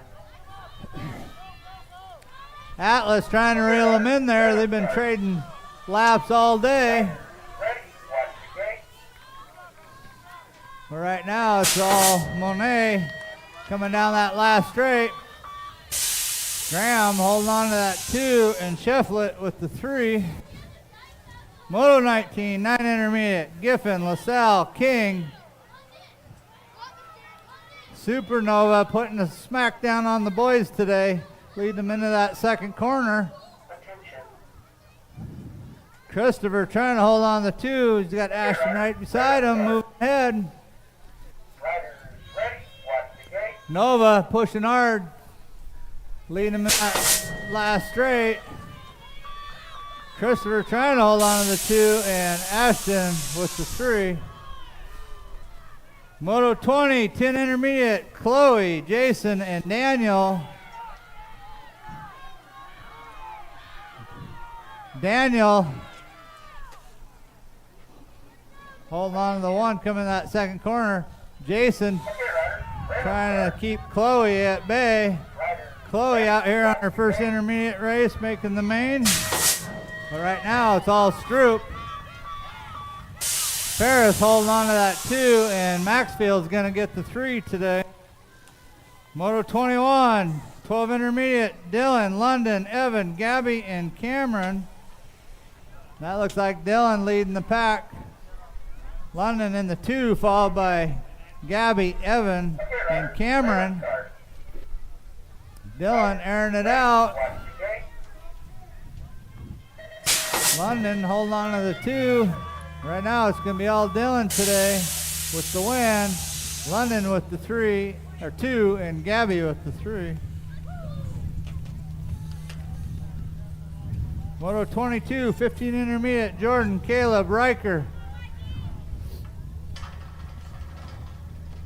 Atlas trying to reel them in there. They've been trading laps all day. Ready. Watch the gate. But right now it's all Monet coming down that last straight. Graham holding on to that 2 and Shefflet with the 3. Moto 19, 9 intermediate, Giffen, LaSalle, King. Supernova putting a smackdown on the boys today, leading them into that second corner. Attention. Christopher trying to hold on to the 2. He's got Ashton right beside him, moving ahead. Riders ready. Watch the gate. Nova pushing hard, leading him in that last straight. Christopher trying to hold on to the 2 and Ashton with the 3. Moto 20, 10 intermediate, Chloe, Jason, and Daniel. Daniel holding on to the 1 coming in that second corner. Jason Okay, riders. Let 'em trying to keep Chloe at bay. Riders. Chloe out here on her first intermediate race making the main. But right now it's all Stroop. Ferris holding on to that 2 and Maxfield's going to get the 3 today. Moto 21, 12 intermediate, Dylan, London, Evan, Gabby, and Cameron. That looks like Dylan leading the pack. London in the 2 followed by Gabby, Evan, and Cameron. Start. Dylan airing it out. Watch the gate. London holding on to the 2. Right now it's going to be all Dylan today with the win. London with the 2, and Gabby with the 3. Moto 22, 15 intermediate, Jordan, Caleb, Riker.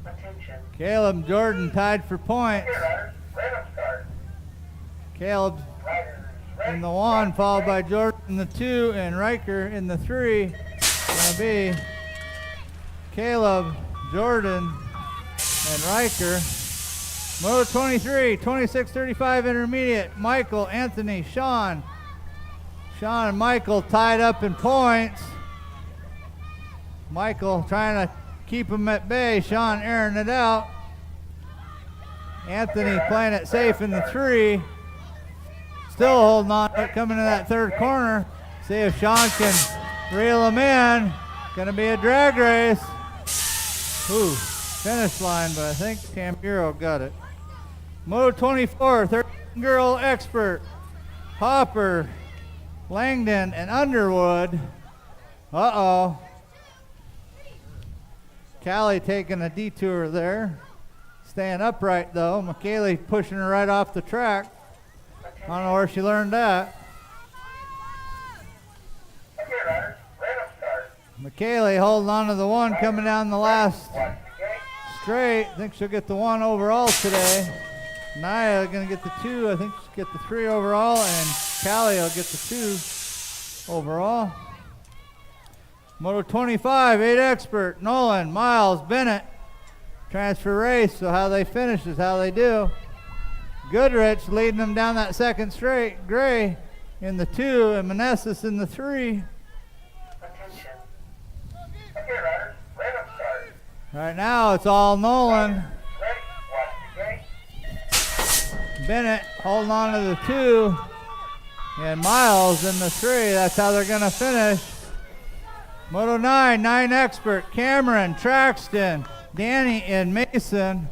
Attention. Caleb and Jordan tied for points. Okay, riders. Let 'em start. Caleb Riders ready. in the 1, followed by Jordan in the 2, and Riker in the 3. Gonna be Caleb, Jordan, and Riker. Moto 23, 26-35 intermediate, Michael, Anthony, Sean. Sean and Michael tied up in points. Michael trying to keep them at bay. Sean airing it out. Anthony playing it safe in the 3. Still holding on to it, coming to that third corner. See if Sean can reel him in. Gonna be a drag race. Ooh, finish line, but I think Tamburo got it. Moto 24, 13 girl expert. Hopper, Langdon, and Underwood. Uh-oh. Callie taking a detour there. Staying upright though. McKaylee pushing her right off the track. I don't know where she learned that. Okay, riders, random start. McKaylee holding on to the one coming down the last Watch the gate. straight. I think she'll get the 1 overall today. Naya gonna get the 2. I think she'll get the 3 overall, and Callie will get the 2 overall. Moto 25, 8 expert, Nolan, Miles, Bennett. Transfer race, so how they finish is how they do. Goodrich leading them down that second straight. Gray in the 2, and Meneses in the 3. Attention. Okay, riders, random start. Right now it's all Nolan. Ready, watch the gate. Bennett holding on to the 2, and Miles in the 3. That's how they're going to finish. Moto 9, 9 expert, Cameron, Traxton, Danny, and Mason.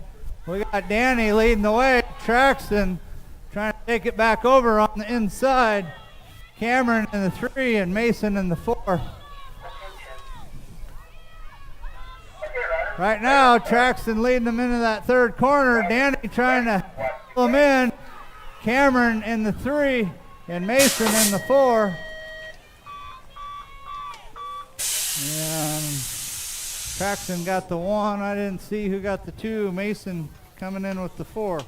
We got Danny leading the way. Traxton trying to take it back over on the inside. Cameron in the 3 and Mason in the 4. Attention. Okay, riders. Right now, Traxton leading them into that third corner. Danny trying to pull them in. Cameron in the 3 and Mason in the 4. And Traxton got the 1. I didn't see who got the 2. Mason coming in with the 4.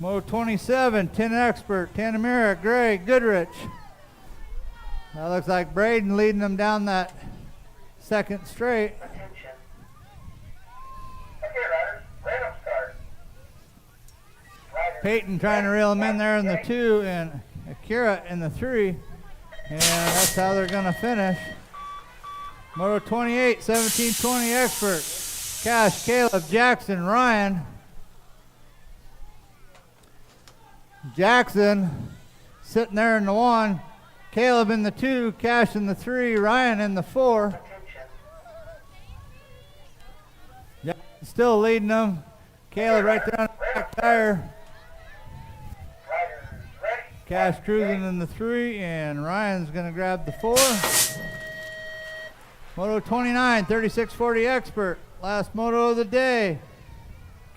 Mo 27, 10 expert, Tanamira, Gray, Goodrich. That looks like Braden leading them down that second straight. Attention. Okay, riders, random start. Riders, Peyton trying to reel them in there in the 2 and Akira in the 3. And that's how they're going to finish. Moto 28, 17-20 expert. Cash, Caleb, Jackson, Ryan. Jackson sitting there in the 1. Caleb in the 2, Cash in the 3, Ryan in the 4. attention. Jackson still leading them. Caleb right there on the back tire. Riders, ready. Cash cruising in the 3, and Ryan's going to grab the 4. Moto 29, 3640 expert. Last moto of the day.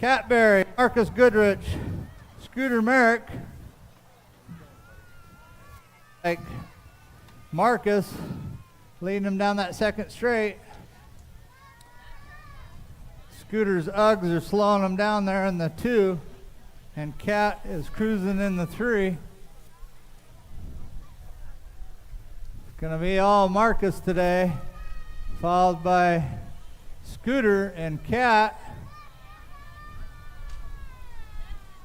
Catberry, Marcus Goodrich, Scooter Merrick. Like Marcus leading them down that second straight. Scooter's Uggs are slowing them down there in the 2, and Cat is cruising in the 3. It's going to be all Marcus today, followed by Scooter and Cat.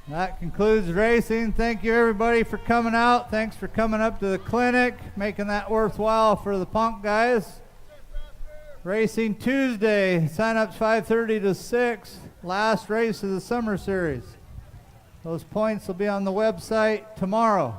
That concludes racing. Thank you everybody for coming out. Thanks for coming up to the clinic, making that worthwhile for the punk guys. Racing Tuesday, sign-ups 5:30 to 6. Last race of the summer series. Those points will be on the website tomorrow.